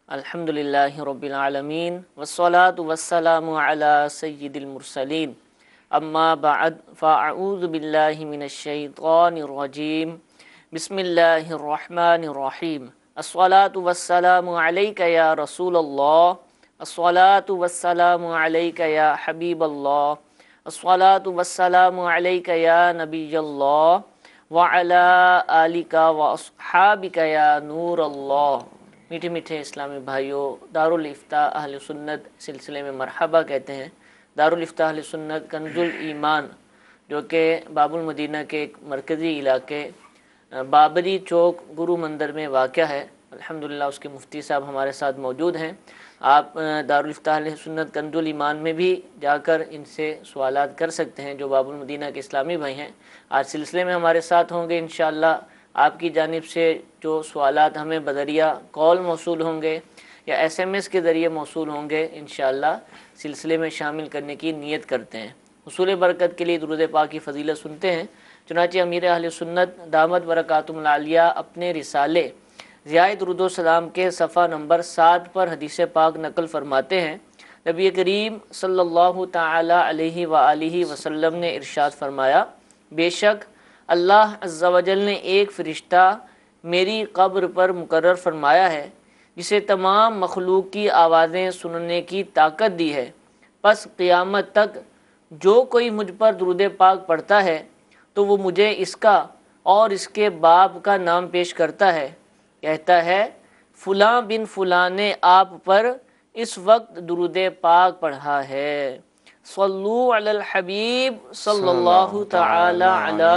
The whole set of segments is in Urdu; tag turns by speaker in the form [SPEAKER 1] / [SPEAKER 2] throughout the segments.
[SPEAKER 1] الحمدللہ رب العالمین والصلاة والسلام علی سید المرسلین اما بعد فاعوذ باللہ من الشیطان الرجیم بسم اللہ الرحمن الرحیم الصلاة والسلام علیک یا رسول اللہ الصلاة والسلام علیک یا حبیب اللہ الصلاة والسلام علیک یا نبی اللہ وعلی آلک واصحابک یا نور اللہ۔ میٹھے میٹھے اسلامی بھائیوں، دارالفتاح اہل سنت سلسلے میں مرحبا کہتے ہیں۔ دارالفتاح اہل سنت کنز الایمان جو کہ باب المدینہ کے ایک مرکزی علاقے بابری چوک گرو مندر میں واقع ہے۔ الحمدللہ اس کے مفتی صاحب ہمارے ساتھ موجود ہیں۔ آپ دارالفتاح اہل سنت کنز الایمان میں بھی جا کر ان سے سوالات کر سکتے ہیں جو باب المدینہ کے اسلامی بھائی ہیں۔ آج سلسلے میں ہمارے ساتھ ہوں گے انشاءاللہ۔ آپ کی جانب سے جو سوالات ہمیں بذریعہ کال موصول ہوں گے یا ایس ایم ایس کے ذریعے موصول ہوں گے انشاءاللہ سلسلے میں شامل کرنے کی نیت کرتے ہیں۔ حصول برکت کے لیے درود پاک کی فضیلت سنتے ہیں۔ چنانچہ امیر اہل سنت دامت برکاتہم العالیہ اپنے رسالے ضیاء درود و سلام کے صفحہ نمبر 7 پر حدیث پاک نقل فرماتے ہیں، نبی کریم صلی اللہ تعالی علیہ وآلہ وسلم نے ارشاد فرمایا، بے شک اللہ عز و جل نے ایک فرشتہ میری قبر پر مقرر فرمایا ہے جسے تمام مخلوق کی آوازیں سننے کی طاقت دی ہے، پس قیامت تک جو کوئی مجھ پر درود پاک پڑھتا ہے تو وہ مجھے اس کا اور اس کے باپ کا نام پیش کرتا ہے، کہتا ہے فلاں بن فلاں نے آپ پر اس وقت درود پاک پڑھا ہے۔ صلو علی الحبیب صلی اللہ تعالی علی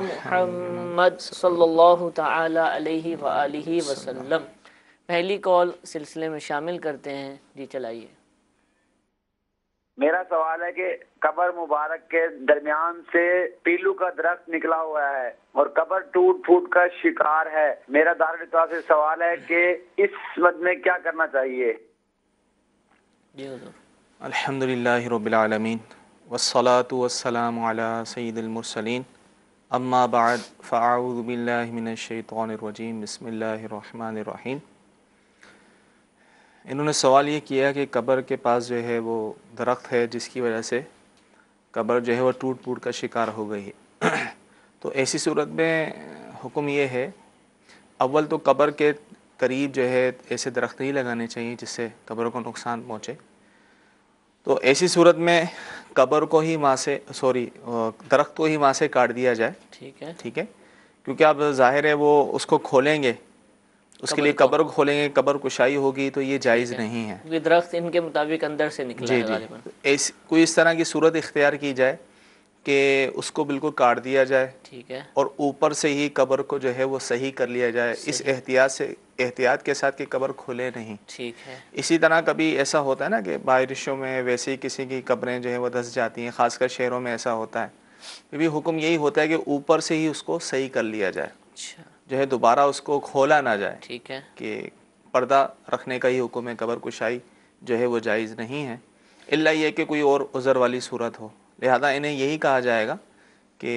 [SPEAKER 1] محمد صلی اللہ تعالی علیہ وآلہ وسلم۔ پہلی کال سلسلے میں شامل کرتے ہیں، جی چلائیے۔
[SPEAKER 2] میرا سوال ہے کہ قبر مبارک کے درمیان سے پیلو کا درخت نکلا ہوا ہے اور قبر ٹوٹ پھوٹ کا شکار ہے۔ میرا دارالفتاح سے سوال ہے کہ اس وقت میں کیا کرنا چاہیے؟
[SPEAKER 1] جی حضور۔
[SPEAKER 3] الحمدللہ رب العالمین والصلاة والسلام علی سید المرسلین اما بعد فاعوذ باللہ من الشیطان الرجیم بسم اللہ الرحمن الرحیم۔ انہوں نے سوال یہ کیا کہ قبر کے پاس جو ہے وہ درخت ہے جس کی وجہ سے قبر جو ہے وہ ٹوٹ پھوٹ کا شکار ہو گئی ہے۔ تو ایسی صورت میں حکم یہ ہے، اول تو قبر کے قریب جو ہے ایسے درخت نہیں لگانے چاہیے جس سے قبر کو نقصان پہنچے۔ تو ایسی صورت میں قبر کو ہی وہاں سے درخت کو ہی وہاں سے کاٹ دیا جائے، ٹھیک ہے، کیونکہ اب ظاہر ہے وہ اس کو کھولیں گے، اس کے لیے قبر کو کھولیں گے، قبر کشائی ہوگی تو یہ جائز نہیں ہے۔
[SPEAKER 1] یہ درخت ان کے مطابق اندر سے نکلا ہے غالباً۔
[SPEAKER 3] کوئی اس طرح کی صورت اختیار کی جائے کہ اس کو بالکل کاٹ دیا جائے،
[SPEAKER 1] ٹھیک ہے، اور
[SPEAKER 3] اوپر سے ہی قبر کو جو ہے وہ صحیح کر لیا جائے، اس احتیاط کے ساتھ کہ قبر کھلے نہیں۔
[SPEAKER 1] ٹھیک ہے۔
[SPEAKER 3] اسی طرح کبھی ایسا ہوتا ہے نا کہ بارشوں میں ویسے ہی کسی کی قبریں جو ہیں وہ دھس جاتی ہیں، خاص کر شہروں میں ایسا ہوتا ہے، پھر بھی حکم یہی ہوتا ہے کہ اوپر سے ہی اس کو صحیح کر لیا جائے،
[SPEAKER 1] اچھا،
[SPEAKER 3] جو ہے دوبارہ اس کو کھولا نہ جائے،
[SPEAKER 1] ٹھیک ہے،
[SPEAKER 3] کہ پردہ رکھنے کا ہی حکم ہے، قبر کشائی جو ہے وہ جائز نہیں ہے، الا یہ کہ کوئی اور عذر والی صورت ہو۔ لہذا انہیں یہی کہا جائے گا کہ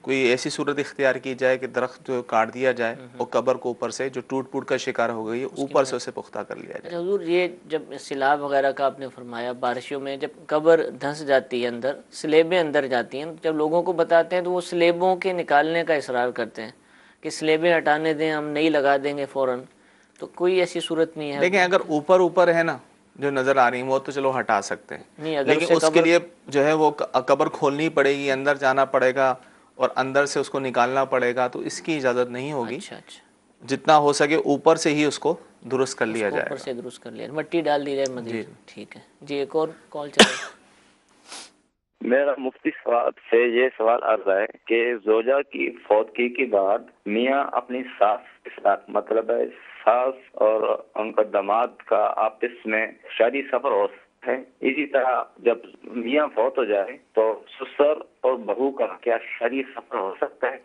[SPEAKER 3] کوئی ایسی صورت اختیار کی جائے کہ درخت جو کاٹ دیا جائے اور قبر کو اوپر سے جو ٹوٹ پھوٹ کا شکار ہو گئی ہے اوپر سے اسے پختہ کر لیا جائے۔
[SPEAKER 1] حضور یہ جب سیلاب وغیرہ کا آپ نے فرمایا، بارشوں میں جب قبر دھنس جاتی ہے، اندر سلیبیں اندر جاتی ہیں، جب لوگوں کو بتاتے ہیں تو وہ سلیبوں کے نکالنے کا اصرار کرتے ہیں کہ سلیبیں ہٹانے دیں، ہم نہیں لگا دیں گے فوراً، تو کوئی ایسی صورت نہیں ہے؟
[SPEAKER 3] دیکھیں اگر اوپر ہے نا جو نظر آ رہی ہیں وہ تو چلو ہٹا سکتے ہیں، لیکن اس کے لیے جو ہے وہ قبر کھولنی پڑے گی، اندر جانا پڑے گا اور اندر سے اس کو نکالنا پڑے گا، تو اس کی اجازت نہیں ہوگی۔
[SPEAKER 1] اچھا،
[SPEAKER 3] جتنا ہو سکے اوپر سے ہی اس کو درست کر لیا جائے گا،
[SPEAKER 1] اوپر سے درست کر لیا، مٹی ڈال دی جائے مزید۔ ٹھیک ہے جی، ایک اور کال چلے۔
[SPEAKER 4] میرا مفتی صاحب سے یہ سوال عرض ہے کہ زوجہ کی فوتگی کے بعد میاں اپنی ساس کے ساتھ، مطلب ہے ساس اور ان کا داماد کا آپس میں شادی سفر ہو سکتا ہے، اسی طرح جب میاں فوت ہو جائے تو سسر اور بہو کا کیا شادی سفر ہو سکتا ہے؟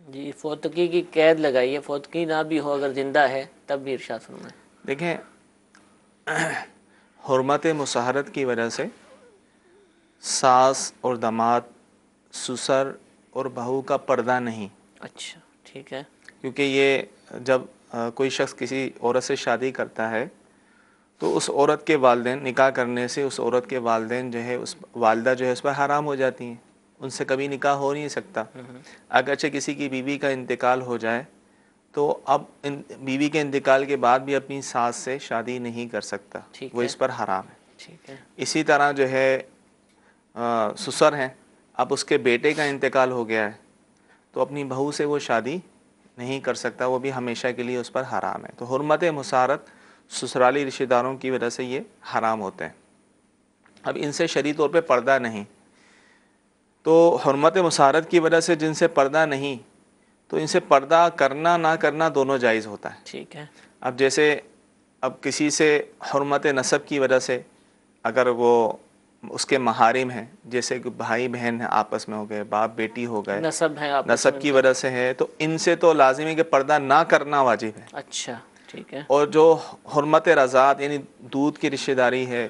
[SPEAKER 1] جی، فوتگی کی قید لگائیے، فوتگی نہ بھی ہو اگر زندہ ہے تب بھی ارشاد فرمائیں۔
[SPEAKER 3] دیکھیں حرمت مصاہرت کی وجہ سے ساس اور داماد، سسر اور بہو کا پردہ نہیں۔
[SPEAKER 1] اچھا، ٹھیک ہے،
[SPEAKER 3] کیونکہ یہ جب کوئی شخص کسی عورت سے شادی کرتا ہے تو اس عورت کے والدین نکاح کرنے سے اس عورت کے والدین جو ہے اس والدہ جو ہے اس پر حرام ہو جاتی ہیں، ان سے کبھی نکاح ہو نہیں سکتا۔ اگرچہ کسی کی بیوی کا انتقال ہو جائے تو اب بیوی کے انتقال کے بعد بھی اپنی ساس سے شادی نہیں کر سکتا،
[SPEAKER 1] ٹھیک
[SPEAKER 3] وہ
[SPEAKER 1] ہے،
[SPEAKER 3] اس پر حرام ہے۔
[SPEAKER 1] ٹھیک ہے،
[SPEAKER 3] اسی طرح جو ہے سسر ہیں، اب اس کے بیٹے کا انتقال ہو گیا ہے تو اپنی بہو سے وہ شادی نہیں کر سکتا، وہ بھی ہمیشہ کے لیے اس پر حرام ہے۔ تو حرمت مسارت سسرالی رشتہ داروں کی وجہ سے یہ حرام ہوتے ہیں۔ اب ان سے شرعی طور پہ پردہ نہیں، تو حرمت مسارت کی وجہ سے جن سے پردہ نہیں تو ان سے پردہ کرنا نہ کرنا دونوں جائز ہوتا ہے۔
[SPEAKER 1] ٹھیک ہے،
[SPEAKER 3] اب جیسے اب کسی سے حرمت نسب کی وجہ سے اگر وہ اس کے محارم ہیں، جیسے کہ بھائی بہن ہیں آپس میں ہو گئے، باپ بیٹی ہو گئے،
[SPEAKER 1] نسب ہے آپس
[SPEAKER 3] نسب
[SPEAKER 1] میں
[SPEAKER 3] کی
[SPEAKER 1] ان کا۔
[SPEAKER 3] وجہ سے ہے، تو ان سے تو لازم ہے کہ پردہ نہ کرنا واجب ہے۔
[SPEAKER 1] اچھا، ٹھیک ہے،
[SPEAKER 3] اور جو حرمت رضاعت یعنی دودھ کی رشتہ داری ہے،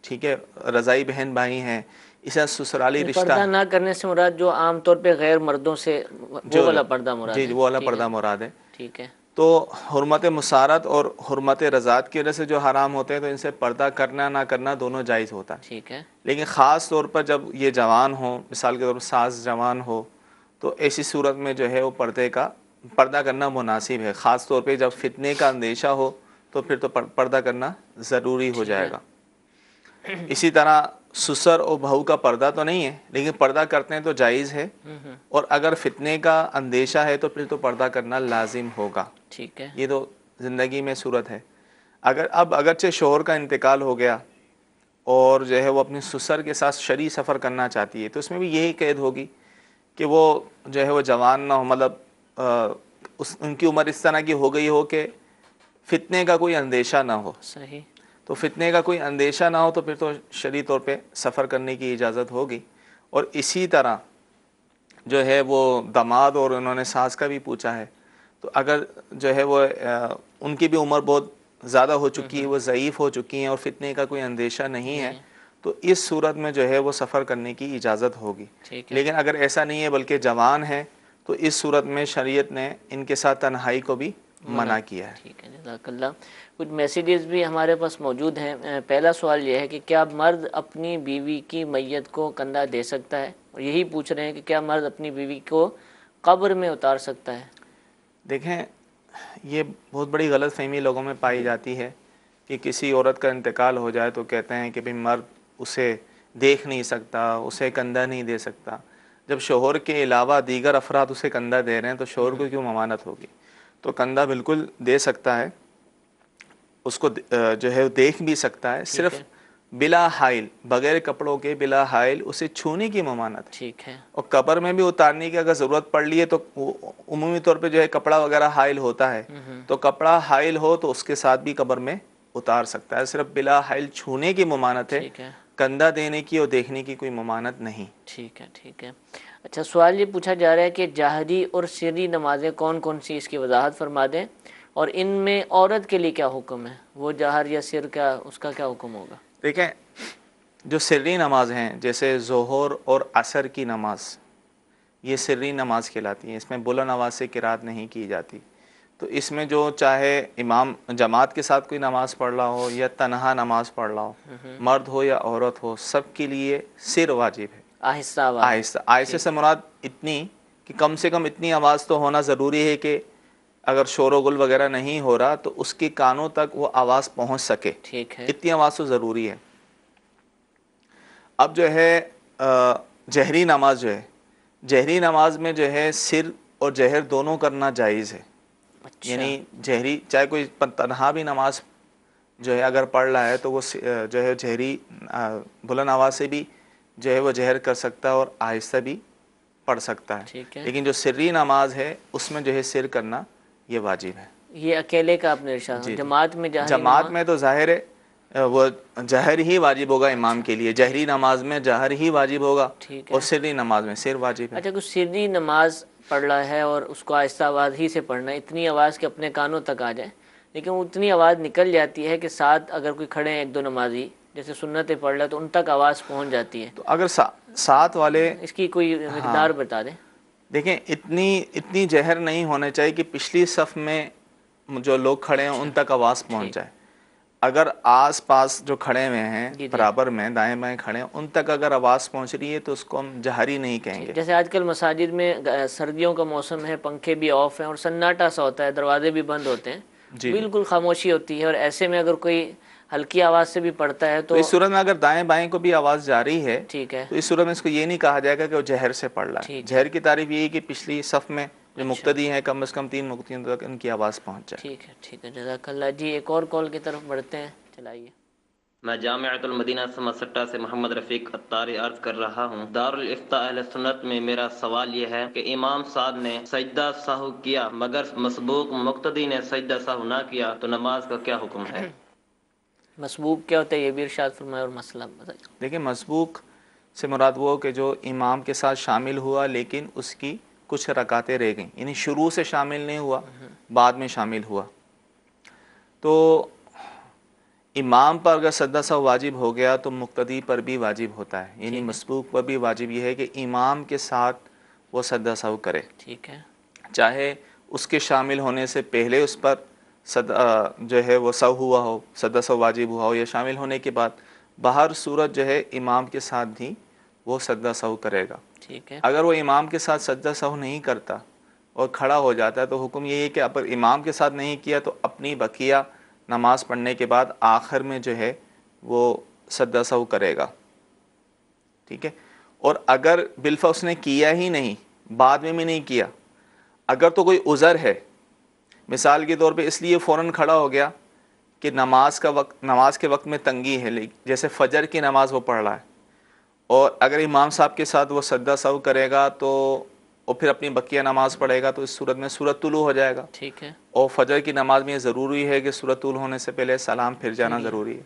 [SPEAKER 3] ٹھیک ہے، رضائی بہن بھائی ہیں، اسے سسرالی رشتہ
[SPEAKER 1] پردہ نہ کرنے سے مراد جو عام طور پہ غیر مردوں سے وہ والا پردہ مراد ہے۔
[SPEAKER 3] جی وہ والا
[SPEAKER 1] ٹھیک
[SPEAKER 3] پردہ
[SPEAKER 1] ہے،
[SPEAKER 3] مراد ہے۔
[SPEAKER 1] ٹھیک ہے،
[SPEAKER 3] تو حرمت مسارت اور حرمت رضاعت کی وجہ سے جو حرام ہوتے ہیں تو ان سے پردہ کرنا نہ کرنا دونوں جائز ہوتا ہے۔
[SPEAKER 1] ٹھیک ہے،
[SPEAKER 3] لیکن خاص طور پر جب یہ جوان ہو، مثال کے طور پر ساس جوان ہو، تو ایسی صورت میں جو ہے وہ پردہ کرنا مناسب ہے۔ خاص طور پہ جب فتنے کا اندیشہ ہو تو پھر تو پردہ کرنا ضروری ہو جائے گا۔ اسی طرح سسر اور بہو کا پردہ تو نہیں ہے لیکن پردہ کرتے ہیں تو جائز ہے، اور اگر فتنے کا اندیشہ ہے تو پھر تو پردہ کرنا لازم ہوگا۔
[SPEAKER 1] ٹھیک ہے،
[SPEAKER 3] یہ تو زندگی میں صورت ہے۔ اگرچہ شوہر کا انتقال ہو گیا اور جو ہے وہ اپنی سسر کے ساتھ شرعی سفر کرنا چاہتی ہے تو اس میں بھی یہی قید ہوگی کہ وہ جو ہے وہ جوان نہ ہو، مطلب ان کی عمر اس طرح کی ہو گئی ہو کہ فتنے کا کوئی اندیشہ نہ ہو۔
[SPEAKER 1] صحیح،
[SPEAKER 3] تو فتنے کا کوئی اندیشہ نہ ہو تو پھر تو شرعی طور پہ سفر کرنے کی اجازت ہوگی۔ اور اسی طرح جو ہے وہ داماد اور انہوں نے ساس کا بھی پوچھا ہے، تو اگر جو ہے وہ ان کی بھی عمر بہت زیادہ ہو چکی ہے، وہ ضعیف ہو چکی ہیں اور فتنے کا کوئی اندیشہ نہیں ہے، تو اس صورت میں جو ہے وہ سفر کرنے کی اجازت ہوگی۔
[SPEAKER 1] ٹھیک ہے،
[SPEAKER 3] لیکن اگر ایسا نہیں ہے بلکہ جوان ہے تو اس صورت میں شریعت نے ان کے ساتھ تنہائی کو بھی منع کیا ہے۔
[SPEAKER 1] ٹھیک ہے، جزاک اللہ۔ کچھ میسیجز بھی ہمارے پاس موجود ہیں۔ پہلا سوال یہ ہے کہ کیا مرد اپنی بیوی کی میت کو کندھا دے سکتا ہے؟ اور یہی پوچھ رہے ہیں کہ کیا مرد اپنی بیوی کو قبر میں اتار سکتا ہے؟
[SPEAKER 3] دیکھیں، یہ بہت بڑی غلط فہمی لوگوں میں پائی جاتی ہے کہ کسی عورت کا انتقال ہو جائے تو کہتے ہیں کہ بھئی مرد اسے دیکھ نہیں سکتا، اسے کندھا نہیں دے سکتا۔ جب شوہر کے علاوہ دیگر افراد اسے کندھا دے رہے ہیں تو شوہر کو کیوں ممانعت ہوگی؟ تو کندھا بالکل دے سکتا ہے، اس کو جو ہے دیکھ بھی سکتا ہے، صرف بلا حائل، بغیر کپڑوں کے بلا حائل اسے چھونے کی ممانعت ہے۔
[SPEAKER 1] ٹھیک ہے،
[SPEAKER 3] اور قبر میں بھی اتارنے کی اگر ضرورت پڑ لی ہے تو عمومی طور پہ جو ہے کپڑا وغیرہ حائل ہوتا ہے، تو کپڑا حائل ہو تو اس کے ساتھ بھی قبر میں اتار سکتا ہے، صرف بلا حائل چھونے کی ممانعت ہے،
[SPEAKER 1] ٹھیک ہے،
[SPEAKER 3] کندھا دینے کی اور دیکھنے کی کوئی ممانعت نہیں۔
[SPEAKER 1] ٹھیک ہے، ٹھیک ہے۔ اچھا، سوال یہ پوچھا جا رہا ہے کہ جہری اور سری نمازیں کون کون سی، اس کی وضاحت فرما دیں، اور ان میں عورت کے لیے کیا حکم ہے؟ وہ جہر یا سر کا اس کا کیا حکم ہوگا؟
[SPEAKER 3] دیکھیں، جو سری نماز ہیں جیسے ظہر اور عصر کی نماز، یہ سری نماز کہلاتی ہیں، اس میں بلند آواز سے قرات نہیں کی جاتی۔ تو اس میں جو چاہے امام جماعت کے ساتھ کوئی نماز پڑھ رہا ہو یا تنہا نماز پڑھ رہا ہو، مرد ہو یا عورت ہو، سب کے لیے سر واجب ہے۔
[SPEAKER 1] آہستہ آواز،
[SPEAKER 3] آہستہ آہستہ سے مراد اتنی کہ کم سے کم اتنی آواز تو ہونا ضروری ہے کہ اگر شور و گل وغیرہ نہیں ہو رہا تو اس کے کانوں تک وہ آواز پہنچ سکے،
[SPEAKER 1] ٹھیک ہے،
[SPEAKER 3] اتنی آواز تو ضروری ہے۔ اب جو ہے جہری نماز جو ہے، جہری نماز میں جو ہے سر اور جہر دونوں کرنا جائز ہے۔
[SPEAKER 1] اچھا،
[SPEAKER 3] یعنی جہری چاہے کوئی تنہا بھی نماز جو ہے اگر پڑھ رہا ہے تو وہ جو ہے جہری بلند آواز سے بھی جو ہے وہ جہر کر سکتا ہے اور آہستہ بھی پڑھ سکتا ہے،
[SPEAKER 1] ٹھیک ہے۔
[SPEAKER 3] لیکن جو سری نماز ہے اس میں جو ہے سر کرنا یہ واجب ہے۔
[SPEAKER 1] یہ اکیلے کا آپ نے ارشاد،
[SPEAKER 3] جی،
[SPEAKER 1] جماعت میں جہری
[SPEAKER 3] جماعت
[SPEAKER 1] نماز؟
[SPEAKER 3] میں تو ظاہر ہے وہ جہر ہی واجب ہوگا امام کے لیے، جہری نماز میں جہر ہی واجب ہوگا،
[SPEAKER 1] ٹھیک ہے۔
[SPEAKER 3] اور سری نماز میں سر واجب ہے۔
[SPEAKER 1] اچھا، کچھ سری نماز پڑھ رہا ہے اور اس کو آہستہ آواز ہی سے پڑھنا ہے، اتنی آواز کہ اپنے کانوں تک آ جائے، لیکن اتنی آواز نکل جاتی ہے کہ ساتھ اگر کوئی کھڑے ہیں ایک دو نمازی جیسے سنتیں پڑھ رہا ہے تو ان تک آواز پہنچ جاتی ہے،
[SPEAKER 3] تو اگر ساتھ والے،
[SPEAKER 1] اس کی کوئی مقدار بتا دیں۔
[SPEAKER 3] دیکھیں اتنی جہر نہیں ہونا چاہیے کہ پچھلی صف میں جو لوگ کھڑے ہیں ان تک آواز پہنچ جائے۔ اگر آس پاس جو کھڑے ہوئے ہیں
[SPEAKER 1] جی جی.
[SPEAKER 3] برابر میں دائیں بائیں کھڑے ہیں ان تک اگر آواز پہنچ رہی ہے تو اس کو ہم جہری نہیں کہیں گے.
[SPEAKER 1] جیسے آج کل مساجد میں سردیوں کا موسم ہے، پنکھے بھی آف ہیں اور سناٹا سا ہوتا ہے، دروازے بھی بند ہوتے ہیں،
[SPEAKER 3] جی
[SPEAKER 1] بالکل خاموشی ہوتی ہے، اور ایسے میں اگر کوئی ہلکی آواز سے بھی پڑھتا ہے
[SPEAKER 3] تو اس صورت میں اگر دائیں بائیں کو بھی آواز جاری ہے
[SPEAKER 1] ٹھیک ہے.
[SPEAKER 3] تو اس صورت میں اس کو یہ نہیں کہا جائے گا کہ وہ جہر سے پڑھ رہا ہے.
[SPEAKER 1] ٹھیک ہے.
[SPEAKER 3] جہر کی تعریف یہی کہ پچھلی صف میں جو
[SPEAKER 1] اچھا.
[SPEAKER 3] مقتدی ہیں کم از کم 3 مقتدیوں تک ان کی آواز پہنچ جائے.
[SPEAKER 1] ٹھیک ہے ٹھیک ہے، جزاک اللہ. جی ایک اور کال کی طرف بڑھتے ہیں، چلائیے.
[SPEAKER 5] میں جامعۃ المدینہ سمسٹہ سے محمد رفیق اتاری عرض کر رہا ہوں. دارالافتاء اہل سنت میں میرا سوال یہ ہے کہ امام صاحب نے سجدہ سہو کیا مگر مسبوق مقتدی نے سجدہ سہو نہ کیا تو نماز کا کیا حکم ہے؟
[SPEAKER 1] مسبوق کیا ہوتا ہے یہ بھی ارشاد فرمائے اور مسئلہ بتائیے.
[SPEAKER 3] دیکھیں مسبوق سے مراد وہ کہ جو امام کے ساتھ شامل ہوا لیکن اس کی کچھ رکعتیں رہ گئیں، یعنی شروع سے شامل نہیں ہوا بعد میں شامل ہوا. تو امام پر اگر سجدہ سہو واجب ہو گیا تو مقتدی پر بھی واجب ہوتا ہے، یعنی مسبوق پر بھی واجب یہ ہے کہ امام کے ساتھ وہ سجدہ سہو کرے.
[SPEAKER 1] ٹھیک ہے.
[SPEAKER 3] چاہے اس کے شامل ہونے سے پہلے اس پر جو ہے وہ سہو ہوا ہو، سجدہ سہو واجب ہوا ہو، یا شامل ہونے کے بعد، بہر صورت جو ہے امام کے ساتھ بھی وہ سجدہ سہو کرے گا.
[SPEAKER 1] ٹھیک ہے.
[SPEAKER 3] اگر وہ امام کے ساتھ سجدہ سہو نہیں کرتا اور کھڑا ہو جاتا ہے تو حکم یہ ہے کہ اگر امام کے ساتھ نہیں کیا تو اپنی بقیہ نماز پڑھنے کے بعد آخر میں جو ہے وہ سجدہ سہو کرے گا. ٹھیک ہے. اور اگر بالفعل اس نے کیا ہی نہیں، بعد میں بھی نہیں کیا، اگر تو کوئی عذر ہے، مثال کے طور پہ اس لیے فوراً کھڑا ہو گیا کہ نماز کے وقت میں تنگی ہے، جیسے فجر کی نماز وہ پڑھ رہا ہے، اور اگر امام صاحب کے ساتھ وہ سجدہ سہو کرے گا تو اور پھر اپنی بقیہ نماز پڑھے گا تو اس صورت میں سورۃ طلوع ہو جائے گا.
[SPEAKER 1] ٹھیک ہے.
[SPEAKER 3] اور فجر کی نماز میں یہ ضروری ہے کہ سورۃ طلوع ہونے سے پہلے سلام پھر جانا ضروری ہے.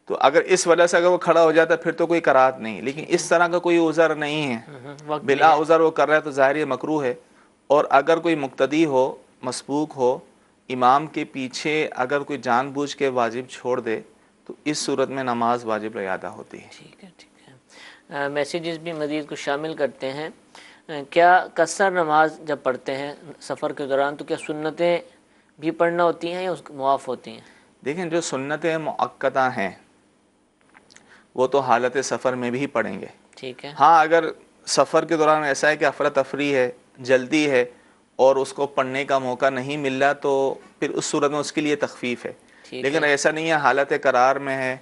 [SPEAKER 3] تو اگر اس وجہ سے اگر وہ کھڑا ہو جاتا ہے پھر تو کوئی کرات نہیں، لیکن اس طرح کا کوئی عذر نہیں ہے، بلا عذر وہ کر رہا ہے تو ظاہر یہ مکروہ ہے. اور اگر کوئی مقتدی ہو، مسبوق ہو، امام کے پیچھے اگر کوئی جان بوجھ کے واجب چھوڑ دے تو اس صورت میں نماز واجب ادا ہوتی ہے.
[SPEAKER 1] ٹھیک ہے ٹھیک ہے. میسیجز بھی مزید کو شامل کرتے ہیں. کیا قصر نماز جب پڑھتے ہیں سفر کے دوران تو کیا سنتیں بھی پڑھنا ہوتی ہیں یا اس معاف ہوتی ہیں؟
[SPEAKER 3] دیکھیں جو سنتیں مؤکدہ ہیں وہ تو حالت سفر میں بھی پڑھیں گے.
[SPEAKER 1] ٹھیک ہے.
[SPEAKER 3] ہاں اگر سفر کے دوران ایسا ہے کہ افراتفری ہے، جلدی ہے اور اس کو پڑھنے کا موقع نہیں مل رہا تو پھر اس صورت میں اس کے لیے تخفیف ہے. لیکن ایسا نہیں ہے حالت قرار میں ہے،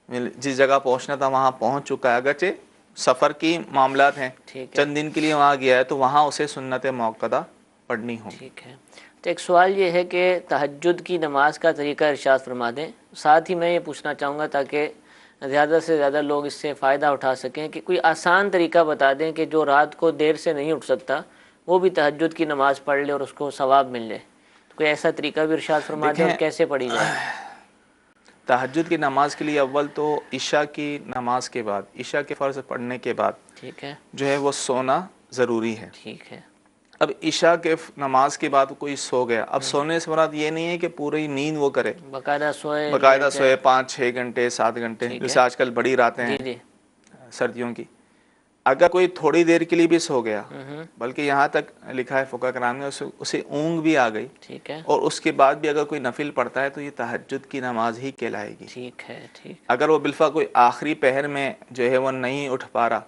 [SPEAKER 3] جس جگہ پہنچنا تھا وہاں پہنچ چکا ہے، اگرچہ سفر کی معاملات ہیں، چند دن کے لیے وہاں گیا ہے تو وہاں اسے سنت موقدہ پڑھنی ہوگی.
[SPEAKER 1] ٹھیک ہے. تو ایک سوال یہ ہے کہ تہجد کی نماز کا طریقہ ارشاد فرما دیں. ساتھ ہی میں یہ پوچھنا چاہوں گا تاکہ زیادہ سے زیادہ لوگ اس سے فائدہ اٹھا سکیں کہ کوئی آسان طریقہ بتا دیں کہ جو رات کو دیر سے نہیں اٹھ سکتا وہ بھی تہجد کی نماز پڑھ لے اور اس کو ثواب مل جائے. تو کوئی ایسا طریقہ بھی ارشاد فرما دیں اور کیسے پڑھی جائے؟
[SPEAKER 3] تہجد کی نماز کے لیے اول تو عشاء کی نماز کے بعد، عشاء کے فرض پڑھنے کے بعد
[SPEAKER 1] ٹھیک ہے
[SPEAKER 3] جو ہے وہ سونا ضروری ہے.
[SPEAKER 1] ٹھیک ہے.
[SPEAKER 3] اب عشاء کے نماز کے بعد کوئی سو گیا، اب سونے سے مراد یہ نہیں ہے کہ پوری نیند وہ کرے،
[SPEAKER 1] باقاعدہ سوئے
[SPEAKER 3] 5-6 گھنٹے 7 گھنٹے، جیسے آج کل بڑی راتیں ہیں سردیوں کی. اگر کوئی تھوڑی دیر کے لیے بھی سو گیا، بلکہ یہاں تک لکھا ہے فقہ کرام نے اسے اونگ بھی آ گئی،
[SPEAKER 1] ٹھیک ہے،
[SPEAKER 3] اور اس کے بعد بھی اگر کوئی نفل پڑھتا ہے تو یہ تہجد کی نماز ہی کہلائے گی.
[SPEAKER 1] ٹھیک ہے ٹھیک.
[SPEAKER 3] اگر وہ بالفعل کوئی آخری پہر میں جو ہے وہ نہیں اٹھ پا رہا،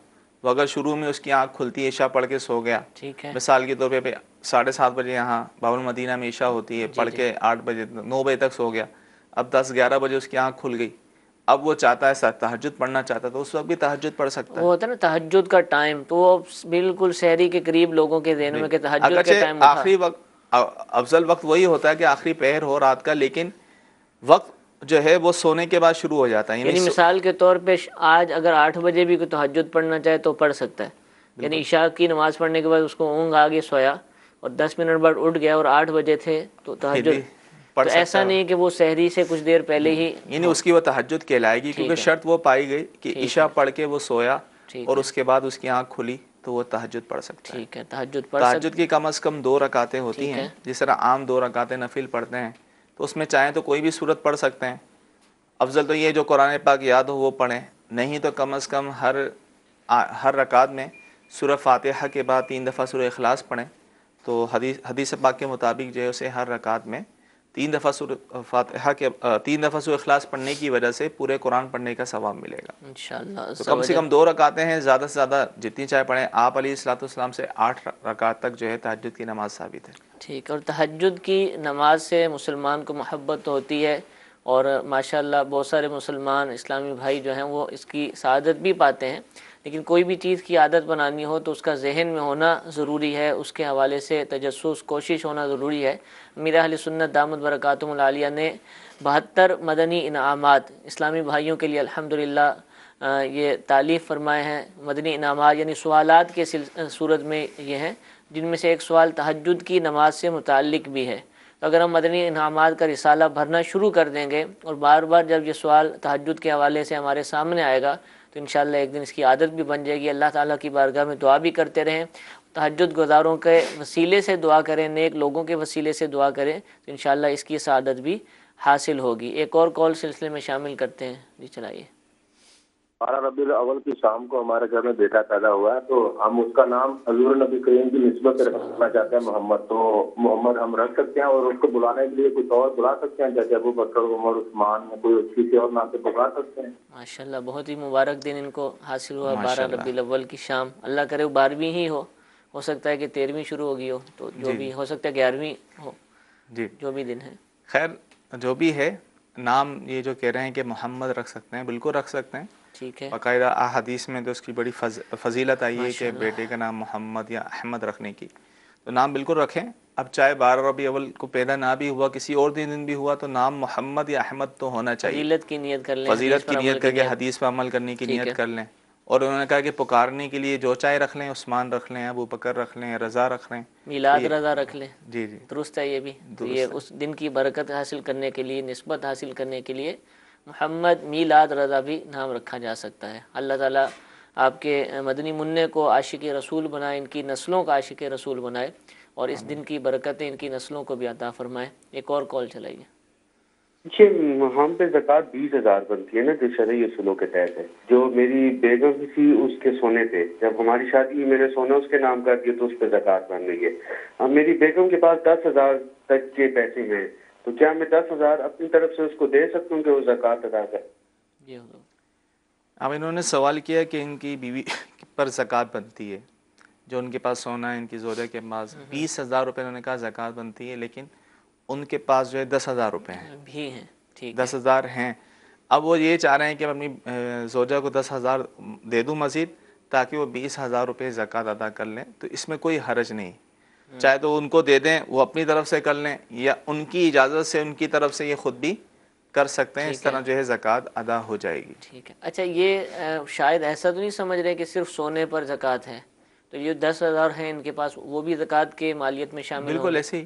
[SPEAKER 3] وہ اگر شروع میں اس کی آنکھ کھلتی ہے عشاء پڑھ کے سو گیا،
[SPEAKER 1] ٹھیک ہے،
[SPEAKER 3] مثال کے طور پہ 7:30 بجے یہاں باب المدینہ میں عشاء ہوتی ہے، پڑھ کے 8 بجے 9 بجے تک سو گیا، اب 10-11 بجے اس کی آنکھ کھل گئی، اب وہ چاہتا ہے تہجد پڑھنا چاہتا ہے تو اس وقت بھی تہجد پڑھ سکتا ہے.
[SPEAKER 1] وہ ہوتا ہے نا تہجد کا ٹائم، تو وہ بالکل سحری کے قریب لوگوں کے ذہن میں کہ تہجد کے ٹائم
[SPEAKER 3] آخری وقت افضل وقت وہی ہوتا ہے کہ آخری پہر ہو رات کا، لیکن وقت جو ہے وہ سونے کے بعد شروع ہو جاتا ہے.
[SPEAKER 1] یعنی مثال کے طور پہ آج اگر 8 بجے بھی کوئی تہجد پڑھنا چاہے تو پڑھ سکتا ہے، یعنی عشاء کی نماز پڑھنے کے بعد اس کو اونگ آ گئی، سویا اور 10 منٹ بعد اٹھ گیا اور 8 بجے تھے تو تہجد، تو ایسا نہیں کہ وہ سحری سے کچھ دیر پہلے ہی،
[SPEAKER 3] یعنی اس کی وہ تہجد کہلائے گی، کیونکہ شرط وہ پائی گئی کہ عشاء پڑھ کے وہ سویا اور اس کے بعد اس کی آنکھ کھلی تو وہ تہجد پڑھ سکتا ہے.
[SPEAKER 1] ٹھیک ہے، تہجد پڑھ سکتا ہے.
[SPEAKER 3] تہجد کی کم از کم 2 رکعتیں ہوتی ہیں، جس طرح عام 2 رکعتیں نفل پڑھتے ہیں، تو اس میں چاہیں تو کوئی بھی سورت پڑھ سکتے ہیں. افضل تو یہ جو قرآن پاک یاد ہو وہ پڑھیں، نہیں تو کم از کم ہر رکعت میں سورہ فاتحہ کے بعد 3 دفعہ سورہ اخلاص پڑھیں. تو حدیث پاک کے مطابق جو ہے اسے ہر رکعت میں 3 دفعہ سورۃ فاتحہ کے 3 دفعہ سورۃ اخلاص پڑھنے کی وجہ سے پورے قرآن پڑھنے کا ثواب ملے گا
[SPEAKER 1] انشاءاللہ.
[SPEAKER 3] تو کم سے کم 2 رکعتیں ہیں، زیادہ سے زیادہ جتنی چاہے پڑھیں. آپ علیہ الصلوۃ والسلام سے 8 رکعت تک جو ہے تہجد کی نماز ثابت ہے.
[SPEAKER 1] ٹھیک. اور تہجد کی نماز سے مسلمان کو محبت ہوتی ہے، اور ماشاءاللہ بہت سارے مسلمان اسلامی بھائی جو ہیں وہ اس کی سعادت بھی پاتے ہیں. لیکن کوئی بھی چیز کی عادت بنانی ہو تو اس کا ذہن میں ہونا ضروری ہے، اس کے حوالے سے تجسس کوشش ہونا ضروری ہے. امیر اہل سنت دامت برکاتہم العالیہ نے 72 مدنی انعامات اسلامی بھائیوں کے لیے الحمدللہ یہ تالیف فرمائے ہیں. مدنی انعامات یعنی سوالات کے صورت میں یہ ہیں، جن میں سے ایک سوال تہجد کی نماز سے متعلق بھی ہے. تو اگر ہم مدنی انعامات کا رسالہ بھرنا شروع کر دیں گے اور بار بار جب یہ سوال تہجد کے حوالے سے ہمارے سامنے آئے گا تو انشاءاللہ ایک دن اس کی عادت بھی بن جائے گی. اللہ تعالیٰ کی بارگاہ میں دعا بھی کرتے رہیں، تہجد گزاروں کے وسیلے سے دعا کریں، نیک لوگوں کے وسیلے سے دعا کریں تو انشاءاللہ اس کی سعادت بھی حاصل ہوگی. ایک اور کال سلسلے میں شامل کرتے ہیں. جی چلائیے.
[SPEAKER 6] 12 ربیع الاول کی شام کو ہمارے گھر میں بیٹا پیدا ہوا ہے، تو ہم اس کا نام حضور نبی کریم کی نسبت سے رکھنا چاہتے ہیں محمد. تو محمد ہم رکھ سکتے ہیں، اور اس کو بلانے کے لیے کچھ اور بلا سکتے ہیں جیسے ابو بکر، عمر، عثمان، یا کوئی اچھی سی اور نام سے پکار سکتے ہیں؟
[SPEAKER 1] ماشاءاللہ بہت ہی مبارک دن ان کو حاصل ہوا 12 ربیع الاول کی شام. اللہ کرے وہ 12ویں ہی ہو سکتا ہے کہ 13ویں شروع ہوگی ہو، تو جو بھی ہو سکتا ہے 11ویں ہو.
[SPEAKER 3] جی
[SPEAKER 1] جو بھی دن ہے.
[SPEAKER 3] خیر جو بھی ہے، نام یہ جو کہہ رہے ہیں کہ محمد رکھ سکتے ہیں، بالکل رکھ سکتے ہیں.
[SPEAKER 1] ٹھیک ہے.
[SPEAKER 3] باقاعدہ احادیث میں تو اس کی بڑی فضیلت آئی ہے کہ بیٹے کا نام محمد یا احمد رکھنے کی. تو نام بالکل رکھیں. اب چاہے 12 ربیع اول کو پیدا نہ بھی ہوا، کسی اور دن بھی ہوا، تو نام محمد یا احمد تو ہونا چاہیے.
[SPEAKER 1] فضیلت کی نیت کر لیں،
[SPEAKER 3] فضیلت کی نیت کر کے حدیث پر عمل کرنے کی نیت کر لیں. اور انہوں نے کہا کہ پکارنے کے لیے جو چاہے رکھ لیں، عثمان رکھ لیں، ابو بکر رکھ لیں، رضا رکھ لیں،
[SPEAKER 1] میلاد رضا رکھ لیں.
[SPEAKER 3] جی جی
[SPEAKER 1] درست ہے. یہ بھی یہ اس دن کی برکت حاصل کرنے کے لیے، نسبت حاصل کرنے کے لیے محمد میلاد رضا بھی نام رکھا جا سکتا ہے. اللہ تعالیٰ آپ کے مدنی منع کو عاشق رسول بنائے، ان کی نسلوں کا عاشق رسول بنائے، اور اس دن کی برکتیں ان کی نسلوں کو بھی عطا فرمائے. ایک اور کال چلائیے.
[SPEAKER 7] ہم پہ زکوٰۃ 20,000 بنتی ہے نا، جو شرعی اصولوں کے تحت ہے. جو میری بیگم تھی اس کے سونے پہ، جب ہماری شادی ہوئی میں نے سونا اس کے نام کر دیا تو اس پہ زکوٰۃ بن رہی ہے. اب میری بیگم کے پاس 10,000 تک کے پیسے ہیں، تو کیا میں 10,000 اپنی طرف سے اس کو دے سکتا ہوں کہ وہ زکوٰۃ ادا کرے؟
[SPEAKER 1] جی.
[SPEAKER 3] اب انہوں نے سوال کیا کہ ان کی بیوی پر زکوٰۃ بنتی ہے، جو ان کے پاس سونا ہے، ان کی زوجہ کے پاس 20,000 روپے انہوں نے کہا زکوٰۃ بنتی ہے، لیکن ان کے پاس جو ہے 10,000 روپے ہیں
[SPEAKER 1] بھی ہیں. ٹھیک.
[SPEAKER 3] 10,000 ہیں. اب وہ یہ چاہ رہے ہیں کہ اپنی زوجہ کو 10,000 دے دوں مزید تاکہ وہ 20,000 روپے زکوٰۃ ادا کر لیں. تو اس میں کوئی حرج نہیں، چاہے تو ان کو دے دیں، وہ اپنی طرف سے کر لیں، یا ان کی اجازت سے ان کی طرف سے یہ خود بھی کر سکتے ہیں. اس طرح جو ہے زکوٰۃ ادا ہو جائے گی.
[SPEAKER 1] ٹھیک ہے. اچھا یہ شاید ایسا تو نہیں سمجھ رہے کہ صرف سونے پر زکوٰۃ ہے، تو یہ 10,000 ہیں ان کے پاس، وہ بھی زکوٰۃ کے مالیت میں شامل
[SPEAKER 3] بالکل ایسے ہی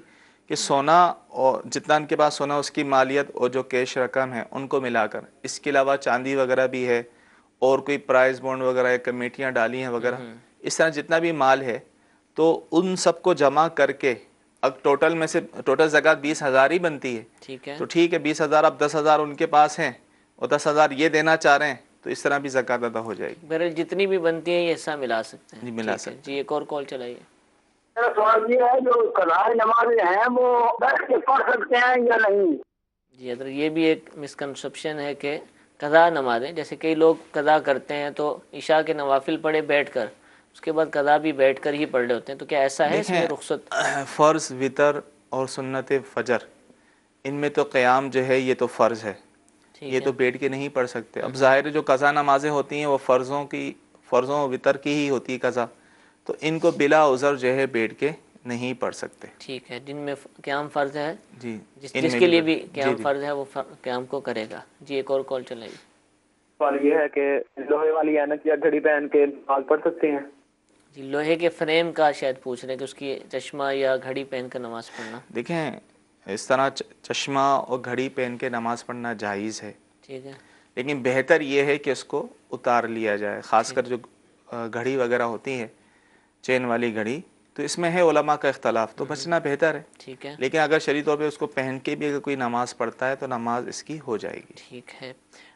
[SPEAKER 3] کہ سونا اور جتنا ان کے پاس سونا اس کی مالیت اور جو کیش رقم ہے ان کو ملا کر، اس کے علاوہ چاندی وغیرہ بھی ہے، اور کوئی پرائز بونڈ وغیرہ کمیٹیاں ڈالی ہیں وغیرہ، اس طرح جتنا بھی مال ہے تو ان سب کو جمع کر کے اب ٹوٹل میں سے ٹوٹل زکوٰۃ 20,000 ہی بنتی ہے.
[SPEAKER 1] ٹھیک ہے.
[SPEAKER 3] تو ٹھیک ہے 20,000، اب 10,000 ان کے پاس ہیں اور 10,000 یہ دینا چاہ رہے ہیں، تو اس طرح بھی زکوٰۃ ادا ہو جائے گی.
[SPEAKER 1] بہرحال جتنی بھی بنتی ہیں یہ حصہ ملا سکتے ہیں.
[SPEAKER 3] جی ملا سکتے ہیں.
[SPEAKER 1] جی ایک اور کال چلائیے.
[SPEAKER 2] میرا سوال یہ ہے جو قضاء نمازیں ہیں وہ بیٹھ کے پڑھ سکتے ہیں یا نہیں؟
[SPEAKER 1] جی حضرت یہ بھی ایک مسکنسپشن ہے کہ قضاء نمازیں، جیسے کئی لوگ قضاء کرتے ہیں تو عشاء کے نوافل پڑھے بیٹھ کر، اس کے بعد قضاء بھی بیٹھ کر ہی پڑھ رہے ہوتے ہیں، تو کیا ایسا ہے اس میں رخصت؟
[SPEAKER 3] فرض، وتر اور سنت فجر، ان میں تو قیام جو ہے یہ تو فرض ہے، یہ تو بیٹھ کے نہیں پڑھ سکتے. اب ظاہر جو قضا نمازیں ہوتی ہیں وہ فرضوں وتر کی ہی ہوتی ہے قضا، تو ان کو بلا عذر جو ہے بیٹھ کے نہیں پڑھ سکتے.
[SPEAKER 1] ٹھیک ہے. جن میں قیام فرض ہے،
[SPEAKER 3] جی
[SPEAKER 1] جس کے لیے بھی قیام فرض ہے وہ قیام کو کرے گا. جی ایک اور کال چلائیے.
[SPEAKER 8] سوال یہ ہے کہ لوہے والی اینک یا گھڑی پہن کے نماز پڑھ سکتے ہیں؟
[SPEAKER 1] جی لوہے کے فریم کا شاید پوچھ رہے ہیں کہ اس کی چشمہ یا گھڑی پہن کر نماز پڑھنا.
[SPEAKER 3] دیکھیں اس طرح چشمہ اور گھڑی پہن کے نماز پڑھنا جائز ہے.
[SPEAKER 1] ٹھیک ہے.
[SPEAKER 3] لیکن بہتر یہ ہے کہ اس کو اتار لیا جائے، خاص کر جو گھڑی وغیرہ ہوتی ہے چین والی گھڑی، تو اس میں ہے علماء کا اختلاف، تو بچنا بہتر ہے.
[SPEAKER 1] ٹھیک ہے.
[SPEAKER 3] لیکن اگر شرعی طور پہ اس کو پہن کے بھی اگر کوئی نماز پڑھتا ہے تو نماز اس کی ہو جائے گی.
[SPEAKER 1] ٹھیک ہے.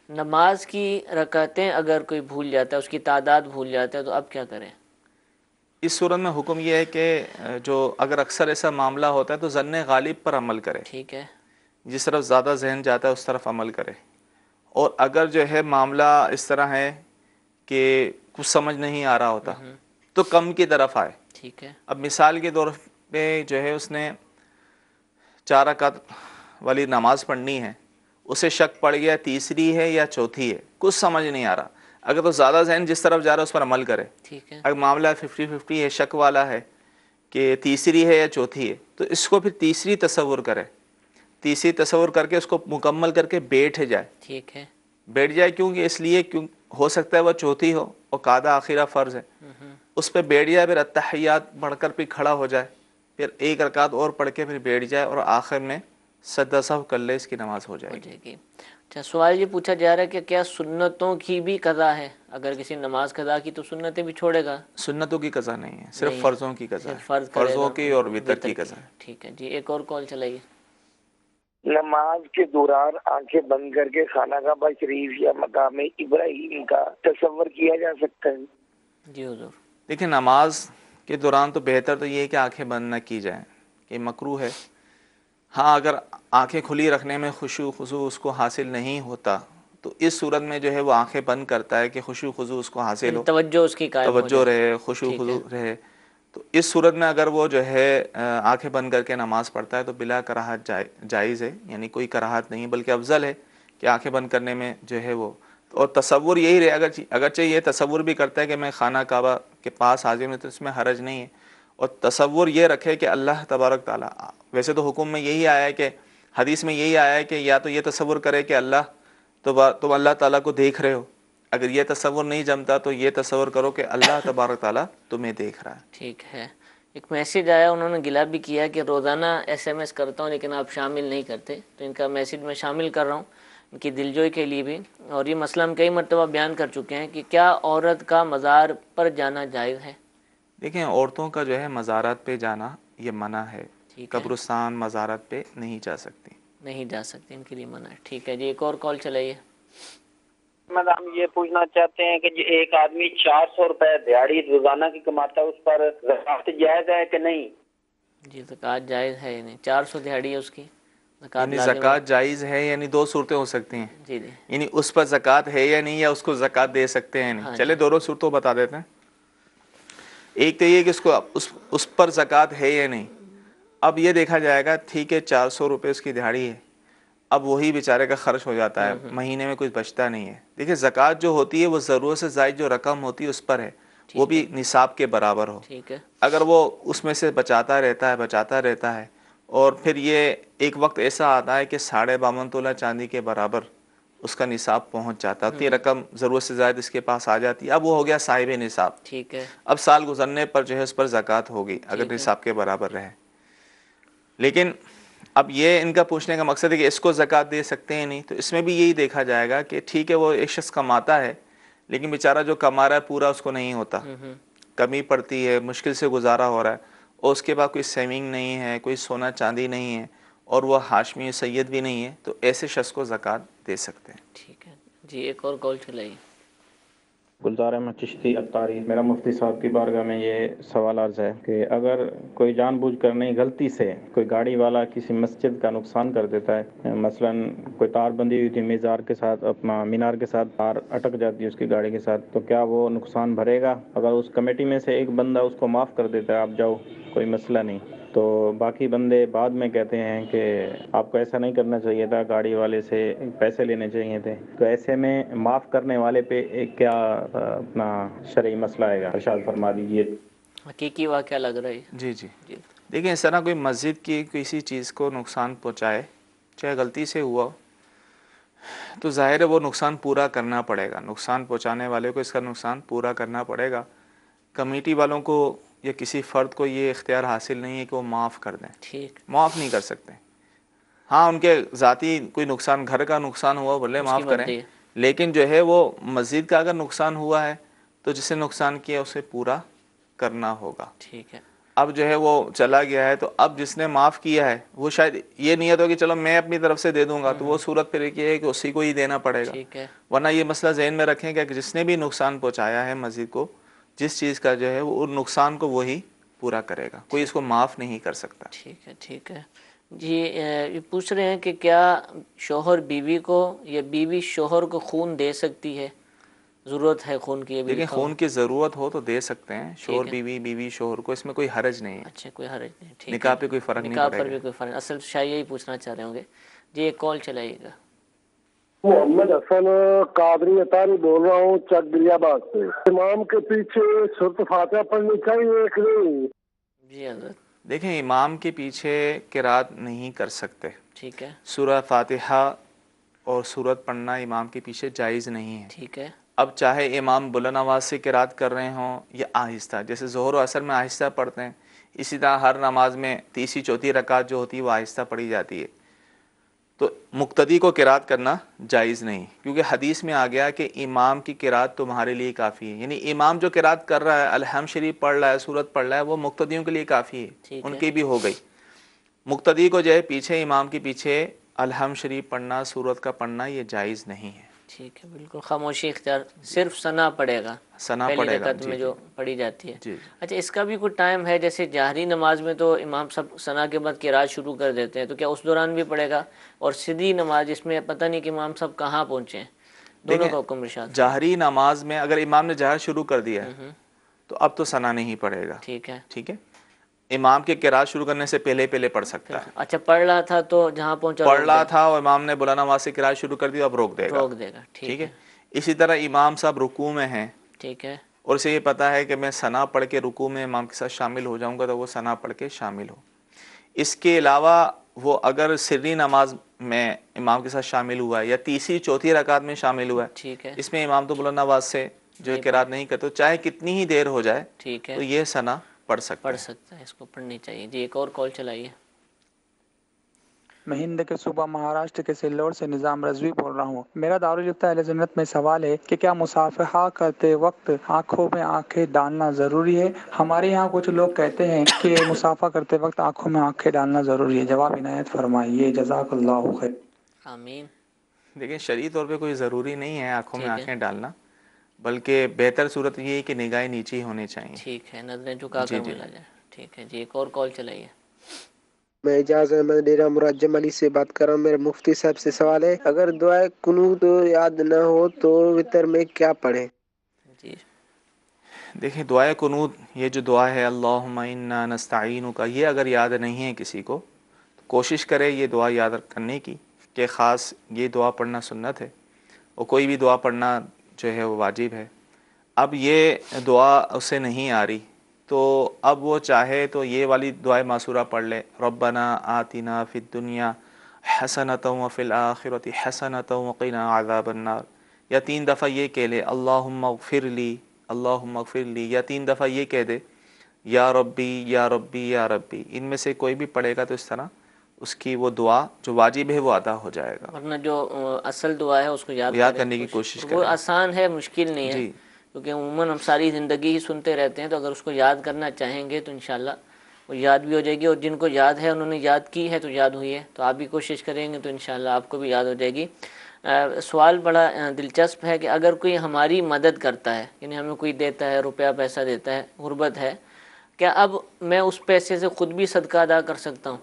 [SPEAKER 1] نماز کی رکعتیں اگر کوئی بھول جاتا ہے، اس کی تعداد بھول جاتا ہے، تو اب کیا کریں؟
[SPEAKER 3] اس صورت میں حکم یہ ہے کہ جو اگر اکثر ایسا معاملہ ہوتا ہے تو ظن غالب پر عمل کرے.
[SPEAKER 1] ٹھیک ہے.
[SPEAKER 3] جس طرف زیادہ ذہن جاتا ہے اس طرف عمل کرے، اور اگر جو ہے معاملہ اس طرح ہے کہ کچھ سمجھ نہیں آ رہا ہوتا تو کم کی طرف آئے.
[SPEAKER 1] ٹھیک ہے.
[SPEAKER 3] اب مثال کے طور پہ جو ہے اس نے 4 رکعت والی نماز پڑھنی ہے، اسے شک پڑ گیا تیسری ہے یا چوتھی ہے، کچھ سمجھ نہیں آ رہا. اگر تو زیادہ ذہن جس طرف جا رہا ہے اس پر عمل کرے.
[SPEAKER 1] ٹھیک ہے.
[SPEAKER 3] اگر معاملہ 50-50 ہے، شک والا ہے کہ تیسری ہے یا چوتھی ہے، تو اس کو پھر تیسری تصور کرے، تیسری تصور کر کے اس کو مکمل کر کے بیٹھ جائے.
[SPEAKER 1] ٹھیک ہے.
[SPEAKER 3] بیٹھ جائے کیونکہ اس لیے ہو سکتا ہے وہ چوتھی ہو اور قاعدہ آخرہ فرض ہے، اس پہ بیٹھ جائے، پھر التحیات پڑھ کر پھر کھڑا ہو جائے، پھر 1 رکعت اور پڑھ کے پھر بیٹھ جائے اور آخر میں سجدہ سہو کر لے، اس کی نماز ہو جائے گی.
[SPEAKER 1] اچھا، سوال یہ پوچھا جا رہا ہے کہ کیا سنتوں کی بھی قضا ہے؟ اگر کسی نماز قضا کی تو سنتیں بھی چھوڑے گا؟
[SPEAKER 3] سنتوں کی قضا نہیں ہے، صرف فرضوں کی قضا ہے،
[SPEAKER 1] فرض کرے
[SPEAKER 3] فرضوں
[SPEAKER 1] گا
[SPEAKER 3] کی اور وتر کی قضا ہے.
[SPEAKER 1] ٹھیک ہے جی، ایک اور کال چلائیے.
[SPEAKER 9] نماز کے دوران آنکھیں بند کر کے خانہ کعبہ شریف یا مقام ابراہیم کا تصور کیا جا سکتا ہے؟
[SPEAKER 1] جی حضور.
[SPEAKER 3] دیکھیں، نماز کے دوران تو بہتر تو یہ ہے کہ آنکھیں بند نہ کی جائیں، کہ مکروہ ہے. ہاں، اگر آنکھیں کھلی رکھنے میں خشوع خضوع اس کو حاصل نہیں ہوتا تو اس صورت میں جو ہے وہ آنکھیں بند کرتا ہے کہ خشوع خضوع اس کو حاصل ہو،
[SPEAKER 1] توجہ اس کی قائم ہو
[SPEAKER 3] توجہ
[SPEAKER 1] جائے.
[SPEAKER 3] رہے، خشوع خضوع رہے. تو اس صورت میں اگر وہ جو ہے آنکھیں بند کر کے نماز پڑھتا ہے تو بلا کراہت جائز ہے، یعنی کوئی کراہت نہیں، بلکہ افضل ہے کہ آنکھیں بند کرنے میں جو ہے وہ. اور تصور یہی رہے، اگرچہ یہ تصور بھی کرتا ہے کہ میں خانہ کعبہ کے پاس حاضر ہوں تو اس میں حرج نہیں ہے، اور تصور یہ رکھے کہ اللہ تبارک تعالیٰ، ویسے تو حکم میں یہی آیا ہے کہ حدیث میں یہی آیا ہے کہ یا تو یہ تصور کرے کہ تم اللہ تعالیٰ کو دیکھ رہے ہو، اگر یہ تصور نہیں جمتا تو یہ تصور کرو کہ اللہ تبارک تعالیٰ تمہیں دیکھ رہا ہے.
[SPEAKER 1] ٹھیک ہے. ایک میسیج آیا، انہوں نے گلا بھی کیا کہ روزانہ SMS کرتا ہوں لیکن آپ شامل نہیں کرتے، تو ان کا میسیج میں شامل کر رہا ہوں ان کی دلجوئی کے لیے بھی. اور یہ مسئلہ ہم کئی مرتبہ بیان کر چکے ہیں کہ کیا عورت کا مزار پر جانا جائز ہے؟
[SPEAKER 3] دیکھیں، عورتوں کا جو ہے مزارات پہ جانا یہ منع ہے، قبرستان مزارات پہ نہیں جا سکتی،
[SPEAKER 1] نہیں جا سکتی، ان کے لیے منع ہے. ٹھیک ہے جی، ایک اور کال چلائیے.
[SPEAKER 10] ہم یہ پوچھنا چاہتے ہیں کہ ایک آدمی 400 روپے دیہاڑی روزانہ کی کماتا ہے، اس پر زکوٰۃ جائز ہے کہ نہیں؟
[SPEAKER 1] جی، زکوٰۃ جائز ہے. یعنی 400 دیہاڑی ہے اس کی،
[SPEAKER 3] یعنی زکوٰۃ جائز ہے، یعنی 2 صورتیں ہو سکتی ہیں.
[SPEAKER 1] جی جی،
[SPEAKER 3] یعنی اس پر زکوٰۃ ہے یا نہیں، یا اس کو زکوٰۃ دے سکتے ہیں نہیں. چلے دونوں صورتوں بتا دیتے ہیں. ایک تو یہ کہ اس پر زکوٰۃ ہے یا نہیں. اب یہ دیکھا جائے گا، ٹھیک ہے 400 روپے اس کی دیہاڑی ہے، اب وہی بیچارے کا خرچ ہو جاتا ہے، مہینے میں کچھ بچتا نہیں ہے. دیکھیں، زکوٰۃ جو ہوتی ہے وہ ضرورت سے زائد جو رقم ہوتی ہے اس پر ہے، وہ بھی نصاب کے برابر ہو. اگر وہ اس میں سے بچاتا رہتا ہے اور پھر یہ ایک وقت ایسا آتا ہے کہ 52.5 تولہ چاندی کے برابر اس کا نصاب پہنچ جاتا ہے، یہ رقم ضرورت سے زائد اس کے پاس آ جاتی ہے، اب وہ ہو گیا صاحب نصاب.
[SPEAKER 1] ٹھیک ہے.
[SPEAKER 3] اب سال گزرنے پر جو ہے اس پر زکوٰۃ ہوگی اگر نصاب کے برابر رہے. لیکن اب یہ ان کا پوچھنے کا مقصد ہے کہ اس کو زکوٰۃ دے سکتے ہیں نہیں، تو اس میں بھی یہی دیکھا جائے گا کہ ٹھیک ہے وہ ایک شخص کماتا ہے لیکن بیچارہ جو کما رہا ہے پورا اس کو نہیں ہوتا، کمی پڑتی ہے، مشکل سے گزارا ہو رہا ہے، اور اس کے بعد کوئی سیونگ نہیں ہے، کوئی سونا چاندی نہیں ہے، اور وہ ہاشمی سید بھی نہیں ہے، تو ایسے شخص کو زکوٰۃ دے سکتے ہیں.
[SPEAKER 1] ٹھیک ہے جی، ایک اور کال چلائیے.
[SPEAKER 11] گلزار احمد چشتی اطاری. میرا مفتی صاحب کی بارگاہ میں یہ سوال عرض ہے کہ اگر کوئی جان بوجھ کر نہیں، غلطی سے کوئی گاڑی والا کسی مسجد کا نقصان کر دیتا ہے، مثلا کوئی تار بندھی ہوئی تھی میزار کے ساتھ، اپنا مینار کے ساتھ تار اٹک جاتی ہے اس کی گاڑی کے ساتھ، تو کیا وہ نقصان بھرے گا؟ اگر اس کمیٹی میں سے ایک بندہ اس کو معاف کر دیتا ہے، آپ جاؤ کوئی مسئلہ نہیں، تو باقی بندے بعد میں کہتے ہیں کہ آپ کو ایسا نہیں کرنا چاہیے تھا، گاڑی والے سے پیسے لینے چاہیے تھے، تو ایسے میں معاف کرنے والے پہ کیا اپنا شرعی مسئلہ آئے گا؟ ارشاد فرما دیجیے.
[SPEAKER 1] حقیقی واقعہ لگ رہا ہے.
[SPEAKER 3] جی دیکھیں، اس طرح کوئی مسجد کی کسی چیز کو نقصان پہنچائے، چاہے غلطی سے ہوا، تو ظاہر ہے وہ نقصان پورا کرنا پڑے گا، نقصان پہنچانے والے کو اس کا نقصان پورا کرنا پڑے گا. کمیٹی والوں کو یا کسی فرد کو یہ اختیار حاصل نہیں ہے کہ وہ معاف کر دیں، معاف نہیں کر سکتے. ہاں، ان کے ذاتی کوئی نقصان، گھر کا نقصان ہوا بولے معاف کریں، لیکن جو ہے وہ مسجد کا اگر نقصان ہوا ہے تو جسے نقصان کیا اسے پورا کرنا ہوگا.
[SPEAKER 1] ٹھیک ہے.
[SPEAKER 3] اب جو ہے وہ چلا گیا ہے تو اب جس نے معاف کیا ہے وہ شاید یہ نیت ہو کہ چلو میں اپنی طرف سے دے دوں گا، تو وہ صورت پھر یہ ہے کہ اسی کو ہی دینا پڑے گا. ورنہ یہ مسئلہ ذہن میں رکھیں کہ جس نے بھی نقصان پہنچایا ہے مسجد کو، جس چیز کا جو ہے وہ نقصان کو وہی پورا کرے گا، کوئی اس کو معاف نہیں کر سکتا.
[SPEAKER 1] ٹھیک ہے. جی یہ پوچھ رہے ہیں کہ کیا شوہر بیوی کو یا بیوی شوہر کو خون دے سکتی ہے؟ ضرورت ہے خون کی؟
[SPEAKER 3] دیکھیں خون کی ضرورت ہو تو دے سکتے ہیں شوہر بیوی، بیوی شوہر کو، اس میں کوئی حرج نہیں ہے.
[SPEAKER 1] اچھا کوئی حرج نہیں، ٹھیک ہے.
[SPEAKER 3] نکاح پہ کوئی فرق نہیں
[SPEAKER 1] نکاح
[SPEAKER 3] پڑے
[SPEAKER 1] پر
[SPEAKER 3] گا.
[SPEAKER 1] بھی کوئی فرق، اصل شاید یہی پوچھنا چاہ رہے ہوں گے. جی ایک کال چلائیے گا.
[SPEAKER 12] محمد حسن قادری اطاری بول رہا ہوں چک گلیا باغ سے. امام کے پیچھے سورۃ فاتحہ پڑھنی چاہیے کہ نہیں؟
[SPEAKER 1] جی حضرت
[SPEAKER 3] دیکھیں امام کے پیچھے قرات نہیں کر سکتے.
[SPEAKER 1] ٹھیک ہے.
[SPEAKER 3] سورہ فاتحہ اور سورت پڑھنا امام کے پیچھے جائز نہیں ہے.
[SPEAKER 1] ٹھیک ہے.
[SPEAKER 3] اب چاہے امام بلند آواز سے قرات کر رہے ہوں یا آہستہ، جیسے ظہر و عصر میں آہستہ پڑھتے ہیں، اسی طرح ہر نماز میں تیسری چوتھی رکعت جو ہوتی ہے وہ آہستہ پڑھی جاتی ہے. تو مقتدی کو قرات کرنا جائز نہیں، کیونکہ حدیث میں آ گیا کہ امام کی قرات تمہارے لیے کافی ہے. یعنی امام جو قرات کر رہا ہے، الحمد شریف پڑھ رہا ہے، سورت پڑھ رہا ہے، وہ مقتدیوں کے لیے کافی ہے، ان کی بھی ہو گئی. مقتدی کو جو ہے پیچھے امام کے پیچھے الحمد شریف پڑھنا، سورت کا پڑھنا یہ جائز نہیں ہے.
[SPEAKER 1] ٹھیک ہے، بالکل خاموشی اختیار، صرف ثنا پڑے گا پہلی رکعت میں جو پڑھی جاتی ہے. اچھا اس کا بھی کوئی ٹائم ہے؟ جیسے جہری نماز میں تو امام سب ثنا کے بعد قرات شروع کر دیتے ہیں، تو کیا اس دوران بھی پڑے گا؟ اور سری نماز جس میں پتہ نہیں کہ امام صاحب کہاں پہنچے ہیں، دونوں کا حکم ارشاد.
[SPEAKER 3] جہری نماز میں اگر امام نے جہر شروع کر دیا تو اب تو ثنا نہیں پڑے گا.
[SPEAKER 1] ٹھیک ہے.
[SPEAKER 3] ٹھیک ہے، امام کے قرات شروع کرنے سے پہلے پڑھ سکتا ہے.
[SPEAKER 1] اچھا پڑھ رہا تھا تو جہاں پہنچا
[SPEAKER 3] پڑھ رہا تھا اور امام نے بلند آواز سے قرات شروع کر دی، اب روک دے گا.
[SPEAKER 1] ٹھیک ہے.
[SPEAKER 3] اسی طرح امام صاحب رکوع میں ہیں،
[SPEAKER 1] ٹھیک ہے،
[SPEAKER 3] اور اسے یہ پتہ ہے کہ میں ثنا پڑھ کے رکوع میں امام کے ساتھ شامل ہو جاؤں گا، تو وہ ثنا پڑھ کے شامل ہو. اس کے علاوہ وہ اگر سری نماز میں امام کے ساتھ شامل ہوا ہے یا تیسری چوتھی رکعت میں شامل ہوا ہے، اس میں امام تو بلند آواز سے جو قرات نہیں کرتے، چاہے کتنی ہی دیر ہو جائے تو یہ ثنا پڑھ سکتا
[SPEAKER 1] ہے، اس کو پڑھنی چاہیے. جی ایک اور کال چلائیے.
[SPEAKER 13] میں ہند کے صوبہ مہاراشٹر کے سلور سے نظام رضوی بول رہا ہوں. میرا دارالفتہ اہل سنت میں سوال ہے کہ کیا مصافحہ کرتے وقت آنکھوں میں آنکھیں ڈالنا ضروری ہے؟ ہمارے یہاں کچھ لوگ کہتے ہیں کہ مصافحہ کرتے وقت آنکھوں میں آنکھیں ڈالنا ضروری ہے. جواب عنایت فرمائیے، جزاک اللہ خیر.
[SPEAKER 1] آمین.
[SPEAKER 3] دیکھیں شرعی طور پہ کوئی ضروری نہیں ہے آنکھوں میں آنکھیں ڈالنا، بلکہ بہتر صورت یہ ہے کہ نگاہیں نیچی ہونی چاہیے.
[SPEAKER 1] ٹھیک ہے، نظریں جھکا کر ملا جائے. ٹھیک ہے. جی ایک اور کال چلائیے.
[SPEAKER 14] میں اعجاز احمد ڈیرہ مرجم علی سے بات کر رہا ہوں. میرے مفتی صاحب سے سوال ہے، اگر دعائے قنوت یاد نہ ہو تو وتر میں کیا پڑھیں؟
[SPEAKER 1] جی
[SPEAKER 3] دیکھیں دعائے قنوت، یہ جو دعا ہے اللہم انا نستعینک، یہ اگر یاد نہیں ہے کسی کو تو کوشش کرے یہ دعا یاد کرنے کی، کہ خاص یہ دعا پڑھنا سنت ہے اور کوئی بھی دعا پڑھنا جو ہے وہ واجب ہے. اب یہ دعا اسے نہیں آ رہی تو اب وہ چاہے تو یہ والی دعائے معصورہ پڑھ لے، ربنا آتنا فی الدنیا حسنۃ وفی الآخرۃ حسنۃ وقنا عذاب النار، یا 3 دفعہ یہ کہہ لے اللہم اغفر لی اللہم اغفر لی، یا 3 دفعہ یہ کہہ دے یا ربی یا ربی یا ربی. ان میں سے کوئی بھی پڑھے گا تو اس طرح اس کی وہ دعا جو واجب ہے وہ ادا ہو جائے گا.
[SPEAKER 1] ورنہ جو اصل دعا ہے اس کو یاد
[SPEAKER 3] کرنے کی کوشش کریں.
[SPEAKER 1] وہ آسان ہے، مشکل نہیں ہے. کیونکہ عموماً ہم ساری زندگی ہی سنتے رہتے ہیں، تو اگر اس کو یاد کرنا چاہیں گے تو انشاءاللہ وہ یاد بھی ہو جائے گی. اور جن کو یاد ہے انہوں نے یاد کی ہے تو یاد ہوئی ہے، تو آپ بھی کوشش کریں گے تو انشاءاللہ آپ کو بھی یاد ہو جائے گی. سوال بڑا دلچسپ ہے کہ اگر کوئی ہماری مدد کرتا ہے، یعنی ہمیں کوئی دیتا ہے، روپیہ پیسہ دیتا ہے، غربت ہے، کیا اب میں اس پیسے سے خود بھی صدقہ ادا کر سکتا ہوں؟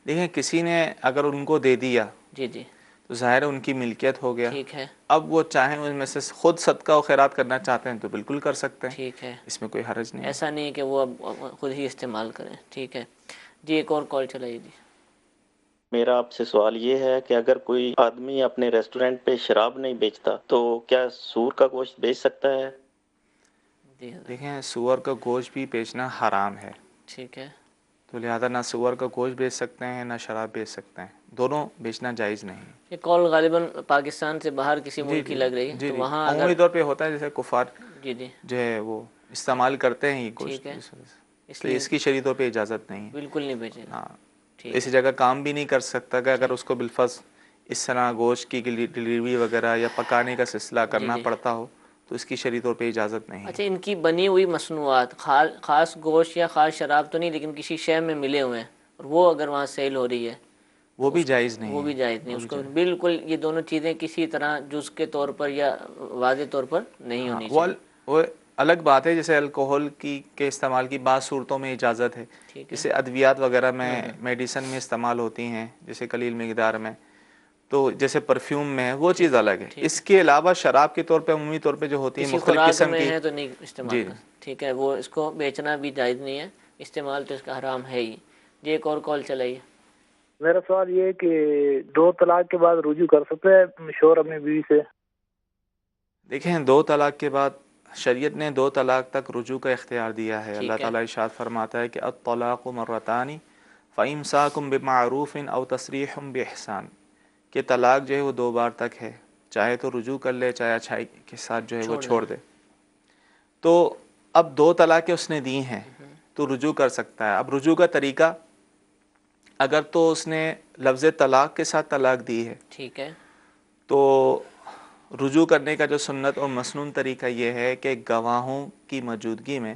[SPEAKER 3] دیکھیں کسی نے اگر ان کو دے دیا
[SPEAKER 1] جی جی
[SPEAKER 3] تو ظاہر ان کی ملکیت ہو گیا.
[SPEAKER 1] ٹھیک ہے.
[SPEAKER 3] اب وہ چاہیں ان میں سے خود صدقہ و خیرات کرنا چاہتے ہیں تو بالکل کر سکتے ہیں.
[SPEAKER 1] ٹھیک ہے،
[SPEAKER 3] اس میں کوئی حرج نہیں.
[SPEAKER 1] ایسا نہیں کہ وہ اب خود ہی استعمال کریں. ٹھیک ہے. جی ایک اور کال چلائیے. جی
[SPEAKER 15] میرا آپ سے سوال یہ ہے کہ اگر کوئی آدمی اپنے ریسٹورینٹ پہ شراب نہیں بیچتا تو کیا سور کا گوشت بیچ سکتا ہے؟
[SPEAKER 3] دیکھیں سور کا گوشت بھی بیچنا حرام ہے.
[SPEAKER 1] ٹھیک ہے.
[SPEAKER 3] تو لہذا نہ سور کا گوشت بیچ سکتے ہیں نہ شراب بیچ سکتے ہیں، دونوں بیچنا جائز نہیں.
[SPEAKER 1] یہ کال غالباً پاکستان سے باہر کسی ملک کی لگ رہی ہے.
[SPEAKER 3] جی
[SPEAKER 1] تو وہاں
[SPEAKER 3] عمومی طور پہ ہوتا ہے جیسے کفار
[SPEAKER 1] جی جی
[SPEAKER 3] جو ہے وہ استعمال کرتے ہیں یہ گوشت، تو اس کی شرعی طور پہ اجازت نہیں.
[SPEAKER 1] بالکل نہیں بیچے.
[SPEAKER 3] ہاں اسی جگہ کام بھی نہیں کر سکتا کہ اگر اس کو بالفرض اس طرح گوشت کی ڈلیوری وغیرہ یا پکانے کا سلسلہ کرنا پڑتا ہو تو اس کی شرعی طور پہ اجازت نہیں.
[SPEAKER 1] اچھا ان کی بنی ہوئی مصنوعات خاص گوشت یا خاص شراب تو نہیں، لیکن کسی شے میں ملے ہوئے ہیں اور وہ اگر وہاں سیل ہو رہی ہے
[SPEAKER 3] وہ بھی جائز نہیں.
[SPEAKER 1] وہ بھی جائز نہیں. اس کو بالکل یہ دونوں چیزیں کسی طرح جز کے طور پر یا واضح طور پر نہیں ہونی چاہیے.
[SPEAKER 3] وہ الگ بات ہے، جیسے الکوہل کے استعمال کی بعض صورتوں میں اجازت ہے، جیسے ادویات وغیرہ میں میڈیسن میں استعمال ہوتی ہیں جیسے قلیل مقدار میں، تو جیسے پرفیوم میں ہے وہ چیز الگ ہے۔ اس کے علاوہ شراب کے طور پہ عمومی طور پہ جو ہوتی ہے مختلف قسم کی،
[SPEAKER 1] ہے تو نہیں استعمال کر، ٹھیک ہے، وہ اس کو بیچنا بھی جائز نہیں ہے، استعمال تو اس کا حرام ہے ہی۔ جی ایک اور کال چلائیے۔
[SPEAKER 8] میرا سوال یہ ہے کہ 2 طلاق کے بعد رجوع کر سکتے ہیں شوہر اپنی بیوی سے؟
[SPEAKER 3] دیکھیں 2 طلاق کے بعد شریعت نے 2 طلاق تک رجوع کا اختیار دیا ہے۔ اللہ تعالیٰ ارشاد فرماتا ہے کہ الطلاق مرتان فامساک بمعروف او تسریح باحسان، کہ طلاق جو ہے وہ 2 بار تک ہے، چاہے تو رجوع کر لے چاہے اچھائی کے ساتھ جو ہے وہ چھوڑ دے۔ تو اب 2 طلاقیں اس نے دی ہیں تو رجوع کر سکتا ہے۔ اب رجوع کا طریقہ، اگر تو اس نے لفظ طلاق کے ساتھ طلاق دی ہے،
[SPEAKER 1] ٹھیک ہے،
[SPEAKER 3] تو رجوع کرنے کا جو سنت اور مسنون طریقہ یہ ہے کہ گواہوں کی موجودگی میں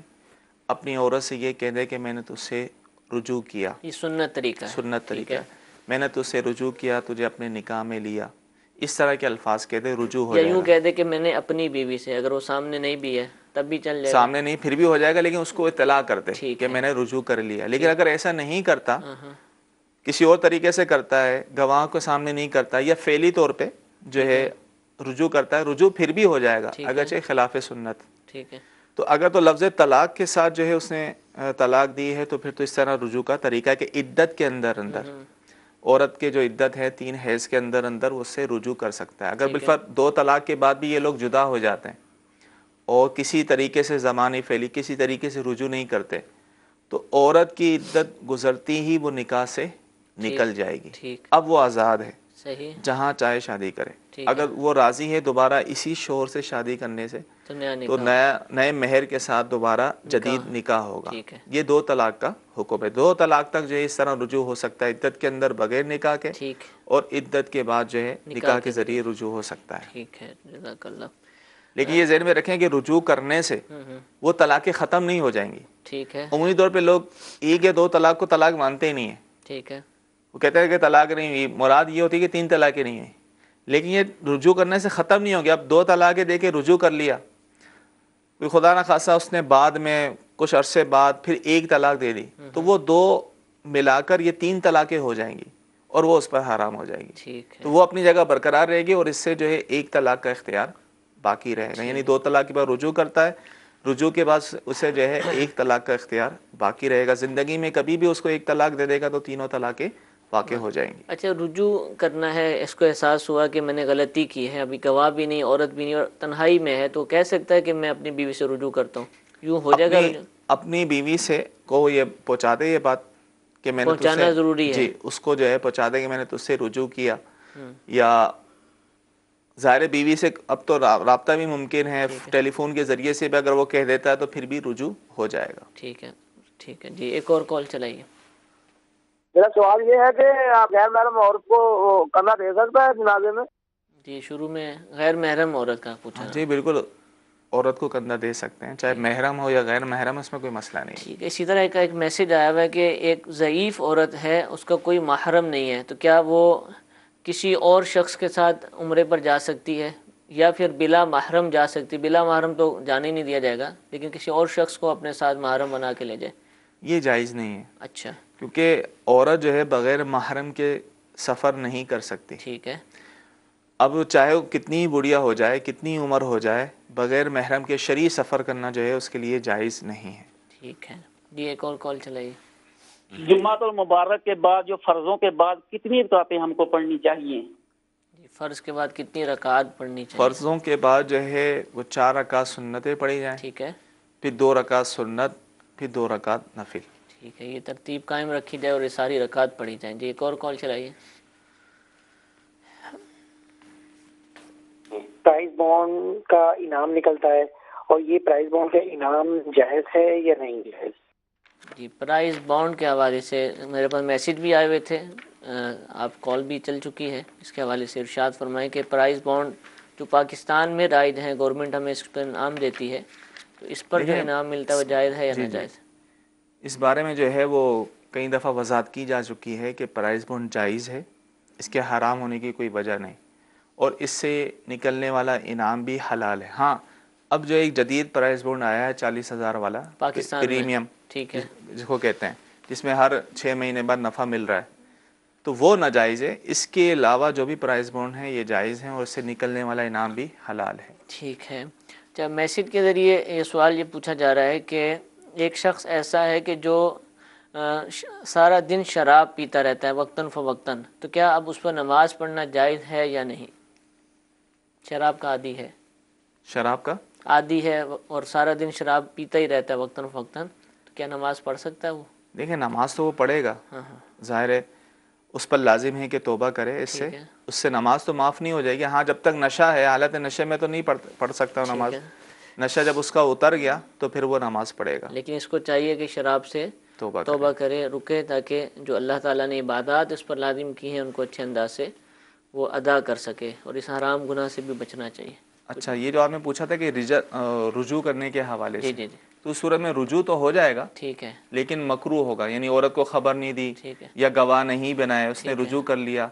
[SPEAKER 3] اپنی عورت سے یہ کہہ دے کہ میں نے تجھ سے رجوع کیا۔
[SPEAKER 1] یہ سنت طریقہ ہے،
[SPEAKER 3] سنت طریقہ ہے، میں نے تجھ سے رجوع کیا، تجھے اپنے نکاح میں لیا، اس طرح کے الفاظ کہہ دے، رجوع ہو جائے گا۔
[SPEAKER 1] یا یوں کہہ دے کہ میں نے اپنی بیوی سے، اگر وہ سامنے نہیں بھی ہے تب بھی چل جائے گا،
[SPEAKER 3] سامنے نہیں پھر بھی ہو جائے گا، لیکن اس کو اطلاع کرتے کہ میں نے رجوع کر لیا۔ لیکن اگر ایسا نہیں کرتا، کسی اور طریقے سے کرتا ہے، گواہ کو سامنے نہیں کرتا، یا فعلی طور پہ جو ہے رجوع کرتا ہے، رجوع پھر بھی ہو جائے گا اگرچہ خلاف سنت۔
[SPEAKER 1] ٹھیک ہے،
[SPEAKER 3] تو اگر تو لفظ طلاق کے ساتھ جو ہے اس نے طلاق دی ہے تو پھر تو اس طرح رجوع کا طریقہ ہے کہ عدت کے اندر عورت کے جو عدت ہے 3 حیض کے اندر اس سے رجوع کر سکتا ہے۔ اگر بالفرض 2 طلاق کے بعد بھی یہ لوگ جدا ہو جاتے ہیں اور کسی طریقے سے زمانی فعلی کسی طریقے سے رجوع نہیں کرتے، تو عورت کی عدت گزرتی ہی وہ نکاح سے نکل جائے گی، اب وہ آزاد ہے، جہاں چاہے شادی کرے۔ اگر وہ راضی ہے دوبارہ اسی شوہر سے شادی کرنے سے تو نئے مہر کے ساتھ دوبارہ جدید نکاح ہوگا۔ یہ 2 طلاق کا حکم ہے۔ 2 طلاق تک جو ہے اس طرح رجوع ہو سکتا ہے، عدت کے اندر بغیر نکاح کے، اور عدت کے بعد جو ہے نکاح کے ذریعے رجوع ہو سکتا ہے۔
[SPEAKER 1] ٹھیک ہے، جزاک اللہ۔
[SPEAKER 3] لیکن یہ ذہن میں رکھیں کہ رجوع کرنے سے وہ طلاقیں ختم نہیں ہو جائیں گی۔
[SPEAKER 1] ٹھیک ہے،
[SPEAKER 3] عمومی طور پہ لوگ 1 یا 2 طلاق کو طلاق مانتے ہی نہیں ہیں۔
[SPEAKER 1] ٹھیک ہے،
[SPEAKER 3] وہ کہتے ہیں کہ طلاق نہیں ہوئی، مراد یہ ہوتی ہے کہ 3 طلاقیں نہیں ہوئی، لیکن یہ رجوع کرنے سے ختم نہیں ہوگی۔ اب 2 طلاقیں دے کے رجوع کر لیا، کوئی خدا نہ خاصہ اس نے بعد میں کچھ عرصے بعد پھر 1 طلاق دے دی، تو وہ 2 ملا کر یہ 3 طلاقیں ہو جائیں گی اور وہ اس پر حرام ہو جائے گی۔ تو وہ اپنی جگہ برقرار رہے گی اور اس سے جو ہے 1 طلاق کا اختیار باقی رہے گا، یعنی 2 طلاق کے بعد رجوع کرتا ہے، رجوع کے بعد اسے جو ہے 1 طلاق کا اختیار باقی رہے گا۔ زندگی میں کبھی بھی اس کو 1 طلاق دے دے گا تو 3 طلاقیں واقع ہو جائیں گی۔
[SPEAKER 1] اچھا، رجوع کرنا ہے، اس کو احساس ہوا کہ میں نے غلطی کی ہے، ابھی گواہ بھی نہیں، عورت بھی نہیں، اور تنہائی میں ہے، تو کہہ سکتا ہے کہ میں اپنی بیوی سے رجوع کرتا ہوں، یوں ہو جائے گا؟
[SPEAKER 3] اپنی بیوی سے کو یہ پہنچا دے، یہ بات کہ میں نے
[SPEAKER 1] پہنچانا ضروری ہے،
[SPEAKER 3] جی اس کو جو ہے پہنچا دے کہ میں نے تجھ سے رجوع کیا، یا ظاہر بیوی سے اب تو رابطہ بھی ممکن ہے، ٹیلی فون کے ذریعے سے بھی اگر وہ کہہ دیتا ہے تو پھر بھی رجوع ہو جائے گا۔
[SPEAKER 1] ٹھیک ہے، ٹھیک ہے جی، ایک اور کال چلائیے۔
[SPEAKER 9] میرا سوال یہ ہے کہ آپ غیر محرم عورت کو کندھا دے سکتا ہے جنازے میں؟
[SPEAKER 1] جی، شروع میں غیر محرم عورت کا پوچھا۔
[SPEAKER 3] جی بالکل، عورت کو کندھا دے سکتے ہیں، چاہے محرم ہو یا غیر محرم، اس میں کوئی مسئلہ نہیں۔
[SPEAKER 1] ٹھیک ہے، اسی طرح ایک میسج آیا ہوا ہے کہ ایک ضعیف عورت ہے، اس کا کوئی محرم نہیں ہے، تو کیا وہ کسی اور شخص کے ساتھ عمرے پر جا سکتی ہے یا پھر بلا محرم جا سکتی؟ بلا محرم تو جانے نہیں دیا جائے گا، لیکن کسی اور شخص کو اپنے ساتھ محرم بنا کے لے جائے،
[SPEAKER 3] یہ جائز نہیں ہے۔
[SPEAKER 1] اچھا،
[SPEAKER 3] کیونکہ عورت جو ہے بغیر محرم کے سفر نہیں کر سکتی۔
[SPEAKER 1] ٹھیک ہے،
[SPEAKER 3] اب چاہے وہ کتنی بڑھیا ہو جائے، کتنی عمر ہو جائے، بغیر محرم کے شرعی سفر کرنا جو ہے اس کے لیے جائز نہیں ہے۔
[SPEAKER 1] ٹھیک ہے جی، ایک اور کال چلائیے۔
[SPEAKER 10] جمعۃ المبارک کے بعد جو فرضوں کے بعد کتنی رکعتیں ہم کو پڑھنی چاہیے؟
[SPEAKER 1] فرض کے بعد کتنی رکعت پڑھنی چاہیے؟
[SPEAKER 3] فرضوں کے بعد جو ہے وہ 4 رکعت سنتیں پڑھی جائیں،
[SPEAKER 1] ٹھیک ہے،
[SPEAKER 3] پھر 2 رکعت سنت، پھر 2 رکعت نفل۔
[SPEAKER 1] ٹھیک ہے، یہ ترتیب قائم رکھی جائے اور یہ ساری رکعت پڑھی جائیں۔ جی، ایک اور کال چلائیے۔
[SPEAKER 16] پرائز بانڈ کا انعام نکلتا ہے، اور یہ پرائز بانڈ کا انعام جائز ہے یا نہیں جائز؟
[SPEAKER 1] جی، پرائز بانڈ کے حوالے سے میرے پاس میسیج بھی آئے ہوئے تھے، آپ کال بھی چل چکی ہے، اس کے حوالے سے ارشاد فرمائیں کہ پرائز بانڈ جو پاکستان میں رائج ہیں، گورنمنٹ ہمیں اس پر انعام دیتی ہے، تو اس پر جو انعام ملتا ہے وہ جائز ہے یا ناجائز؟
[SPEAKER 3] اس بارے میں جو ہے وہ کئی دفعہ وضاحت کی جا چکی ہے کہ پرائز بانڈ جائز ہے، اس کے حرام ہونے کی کوئی وجہ نہیں، اور اس سے نکلنے والا انعام بھی حلال ہے۔ ہاں، اب جو ایک جدید پرائز بانڈ آیا ہے 40,000 والا
[SPEAKER 1] پاکستان میں،
[SPEAKER 3] پریمیم،
[SPEAKER 1] ٹھیک ہے،
[SPEAKER 3] جس کو کہتے ہیں، جس میں ہر 6 مہینے بعد نفع مل رہا ہے، تو وہ ناجائز ہے. اس کے علاوہ جو بھی پرائز بانڈ ہیں یہ جائز ہیں اور اس سے نکلنے والا انعام بھی حلال ہے.
[SPEAKER 1] ٹھیک ہے. اچھا، میسج کے ذریعے یہ سوال یہ پوچھا جا رہا ہے کہ ایک شخص ایسا ہے کہ جو سارا دن شراب پیتا رہتا ہے وقتاً فوقتاً، تو کیا اب اس پر نماز پڑھنا جائز ہے یا نہیں؟ شراب کا عادی ہے،
[SPEAKER 3] شراب کا
[SPEAKER 1] عادی ہے اور سارا دن شراب پیتا ہی رہتا ہے وقتاً فوقتاً، تو کیا نماز پڑھ سکتا ہے وہ؟
[SPEAKER 3] دیکھیں نماز تو وہ پڑھے گا،
[SPEAKER 1] ہاں
[SPEAKER 3] ظاہر ہے اس پر لازم ہے کہ توبہ کرے اس سے نماز تو معاف نہیں ہو جائے گی. ہاں جب تک نشہ ہے، حالت نشے میں تو نہیں پڑھ سکتا نماز. نشہ جب اس کا اتر گیا تو پھر وہ نماز پڑھے گا.
[SPEAKER 1] لیکن اس کو چاہیے کہ شراب سے توبہ کرے، رکے، تاکہ جو اللہ تعالیٰ نے عبادات اس پر لازم کی ہیں ان کو اچھے انداز سے وہ ادا کر سکے، اور اس حرام گناہ سے بھی بچنا چاہیے.
[SPEAKER 3] اچھا، یہ جو آپ نے پوچھا تھا کہ رجوع کرنے کے حوالے سے،
[SPEAKER 1] جی
[SPEAKER 3] تو اس صورت میں رجوع تو ہو جائے گا،
[SPEAKER 1] ٹھیک ہے،
[SPEAKER 3] لیکن مکروہ ہوگا. یعنی عورت کو خبر نہیں دی یا گواہ نہیں بنائے، اس نے رجوع کر لیا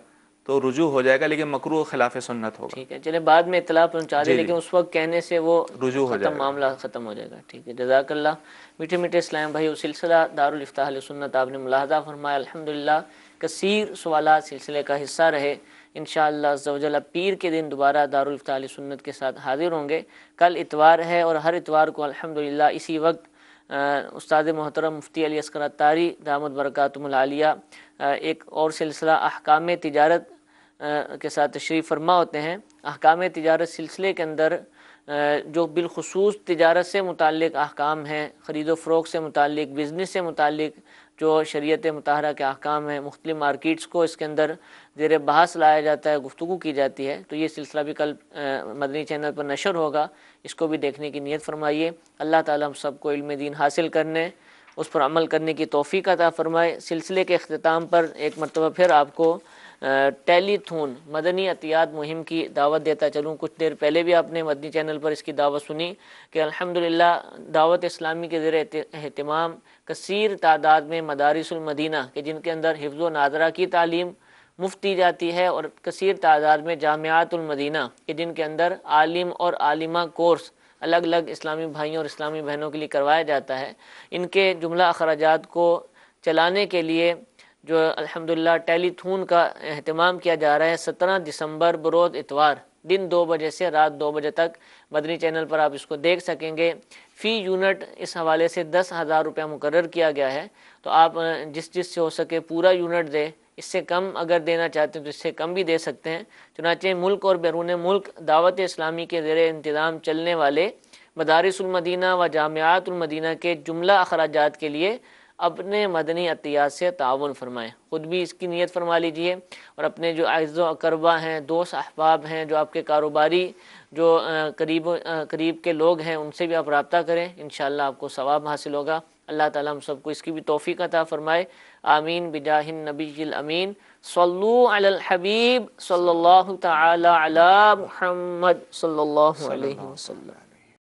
[SPEAKER 3] تو رجوع ہو جائے گا، لیکن مکروہ خلاف سنت ہوگا.
[SPEAKER 1] ٹھیک ہے، چلے بعد میں اطلاع پہنچا دیں، لیکن اس وقت کہنے سے وہ
[SPEAKER 3] رجوع ہو جائے گا،
[SPEAKER 1] معاملہ ختم ہو جائے گا. ٹھیک ہے، جزاک اللہ. میٹھے میٹھے اسلام بھائی، سلسلہ دارالافتاء اہل سنت آپ نے ملاحظہ فرمایا، الحمدللہ کثیر سوالات سلسلے کا حصہ رہے. انشاءاللہ عز و جل پیر کے دن دوبارہ دارالافتاء اہل سنت کے ساتھ حاضر ہوں گے. کل اتوار ہے اور ہر اتوار کو الحمدللہ اسی وقت استاد محترم مفتی علی اصغر عطاری دامت برکاتہم العالیہ ایک اور سلسلہ احکام تجارت کے ساتھ تشریف فرما ہوتے ہیں. احکام تجارت سلسلے کے اندر جو بالخصوص تجارت سے متعلق احکام ہیں، خرید و فروخت سے متعلق، بزنس سے متعلق جو شریعت مطہرہ کے احکام ہیں، مختلف مارکیٹس کو اس کے اندر زیر بحث لایا جاتا ہے، گفتگو کی جاتی ہے. تو یہ سلسلہ بھی کل مدنی چینل پر نشر ہوگا، اس کو بھی دیکھنے کی نیت فرمائیے. اللہ تعالیٰ ہم سب کو علم دین حاصل کرنے، اس پر عمل کرنے کی توفیق عطا فرمائے. سلسلے کے اختتام پر ایک مرتبہ پھر آپ کو ٹیلی تھون مدنی عطیات مہم کی دعوت دیتا چلوں. کچھ دیر پہلے بھی آپ نے مدنی چینل پر اس کی دعوت سنی کہ الحمدللہ دعوت اسلامی کے زیر اہتمام کثیر تعداد میں مدارس المدینہ کہ جن کے اندر حفظ و ناظرہ کی تعلیم مفت دی جاتی ہے، اور کثیر تعداد میں جامعات المدینہ کہ جن کے اندر عالم اور عالمہ کورس الگ الگ اسلامی بھائیوں اور اسلامی بہنوں کے لیے کروایا جاتا ہے. ان کے جملہ اخراجات کو چلانے کے لیے جو الحمدللہ ٹیلی تھون کا اہتمام کیا جا رہا ہے. 17 دسمبر بروز اتوار دن 2 بجے سے رات 2 بجے تک مدنی چینل پر آپ اس کو دیکھ سکیں گے. فی یونٹ اس حوالے سے 10,000 روپیہ مقرر کیا گیا ہے. تو آپ جس سے ہو سکے پورا یونٹ دے، اس سے کم اگر دینا چاہتے ہیں تو اس سے کم بھی دے سکتے ہیں. چنانچہ ملک اور بیرون ملک دعوت اسلامی کے زیر انتظام چلنے والے مدارس المدینہ و جامعات المدینہ کے جملہ اخراجات کے لیے اپنے مدنی عطیات سے تعاون فرمائیں. خود بھی اس کی نیت فرما لیجئے، اور اپنے جو اعز و اقربا ہیں، دوست احباب ہیں، جو آپ کے کاروباری جو قریب کے لوگ ہیں، ان سے بھی آپ رابطہ کریں. انشاءاللہ آپ کو ثواب حاصل ہوگا. اللہ تعالیٰ ہم سب کو اس کی بھی توفیق عطا فرمائے. آمین بجاہ النبی الامین. صلو علی الحبیب صلی اللہ تعالی علی محمد صلی اللہ علیہ وسلم.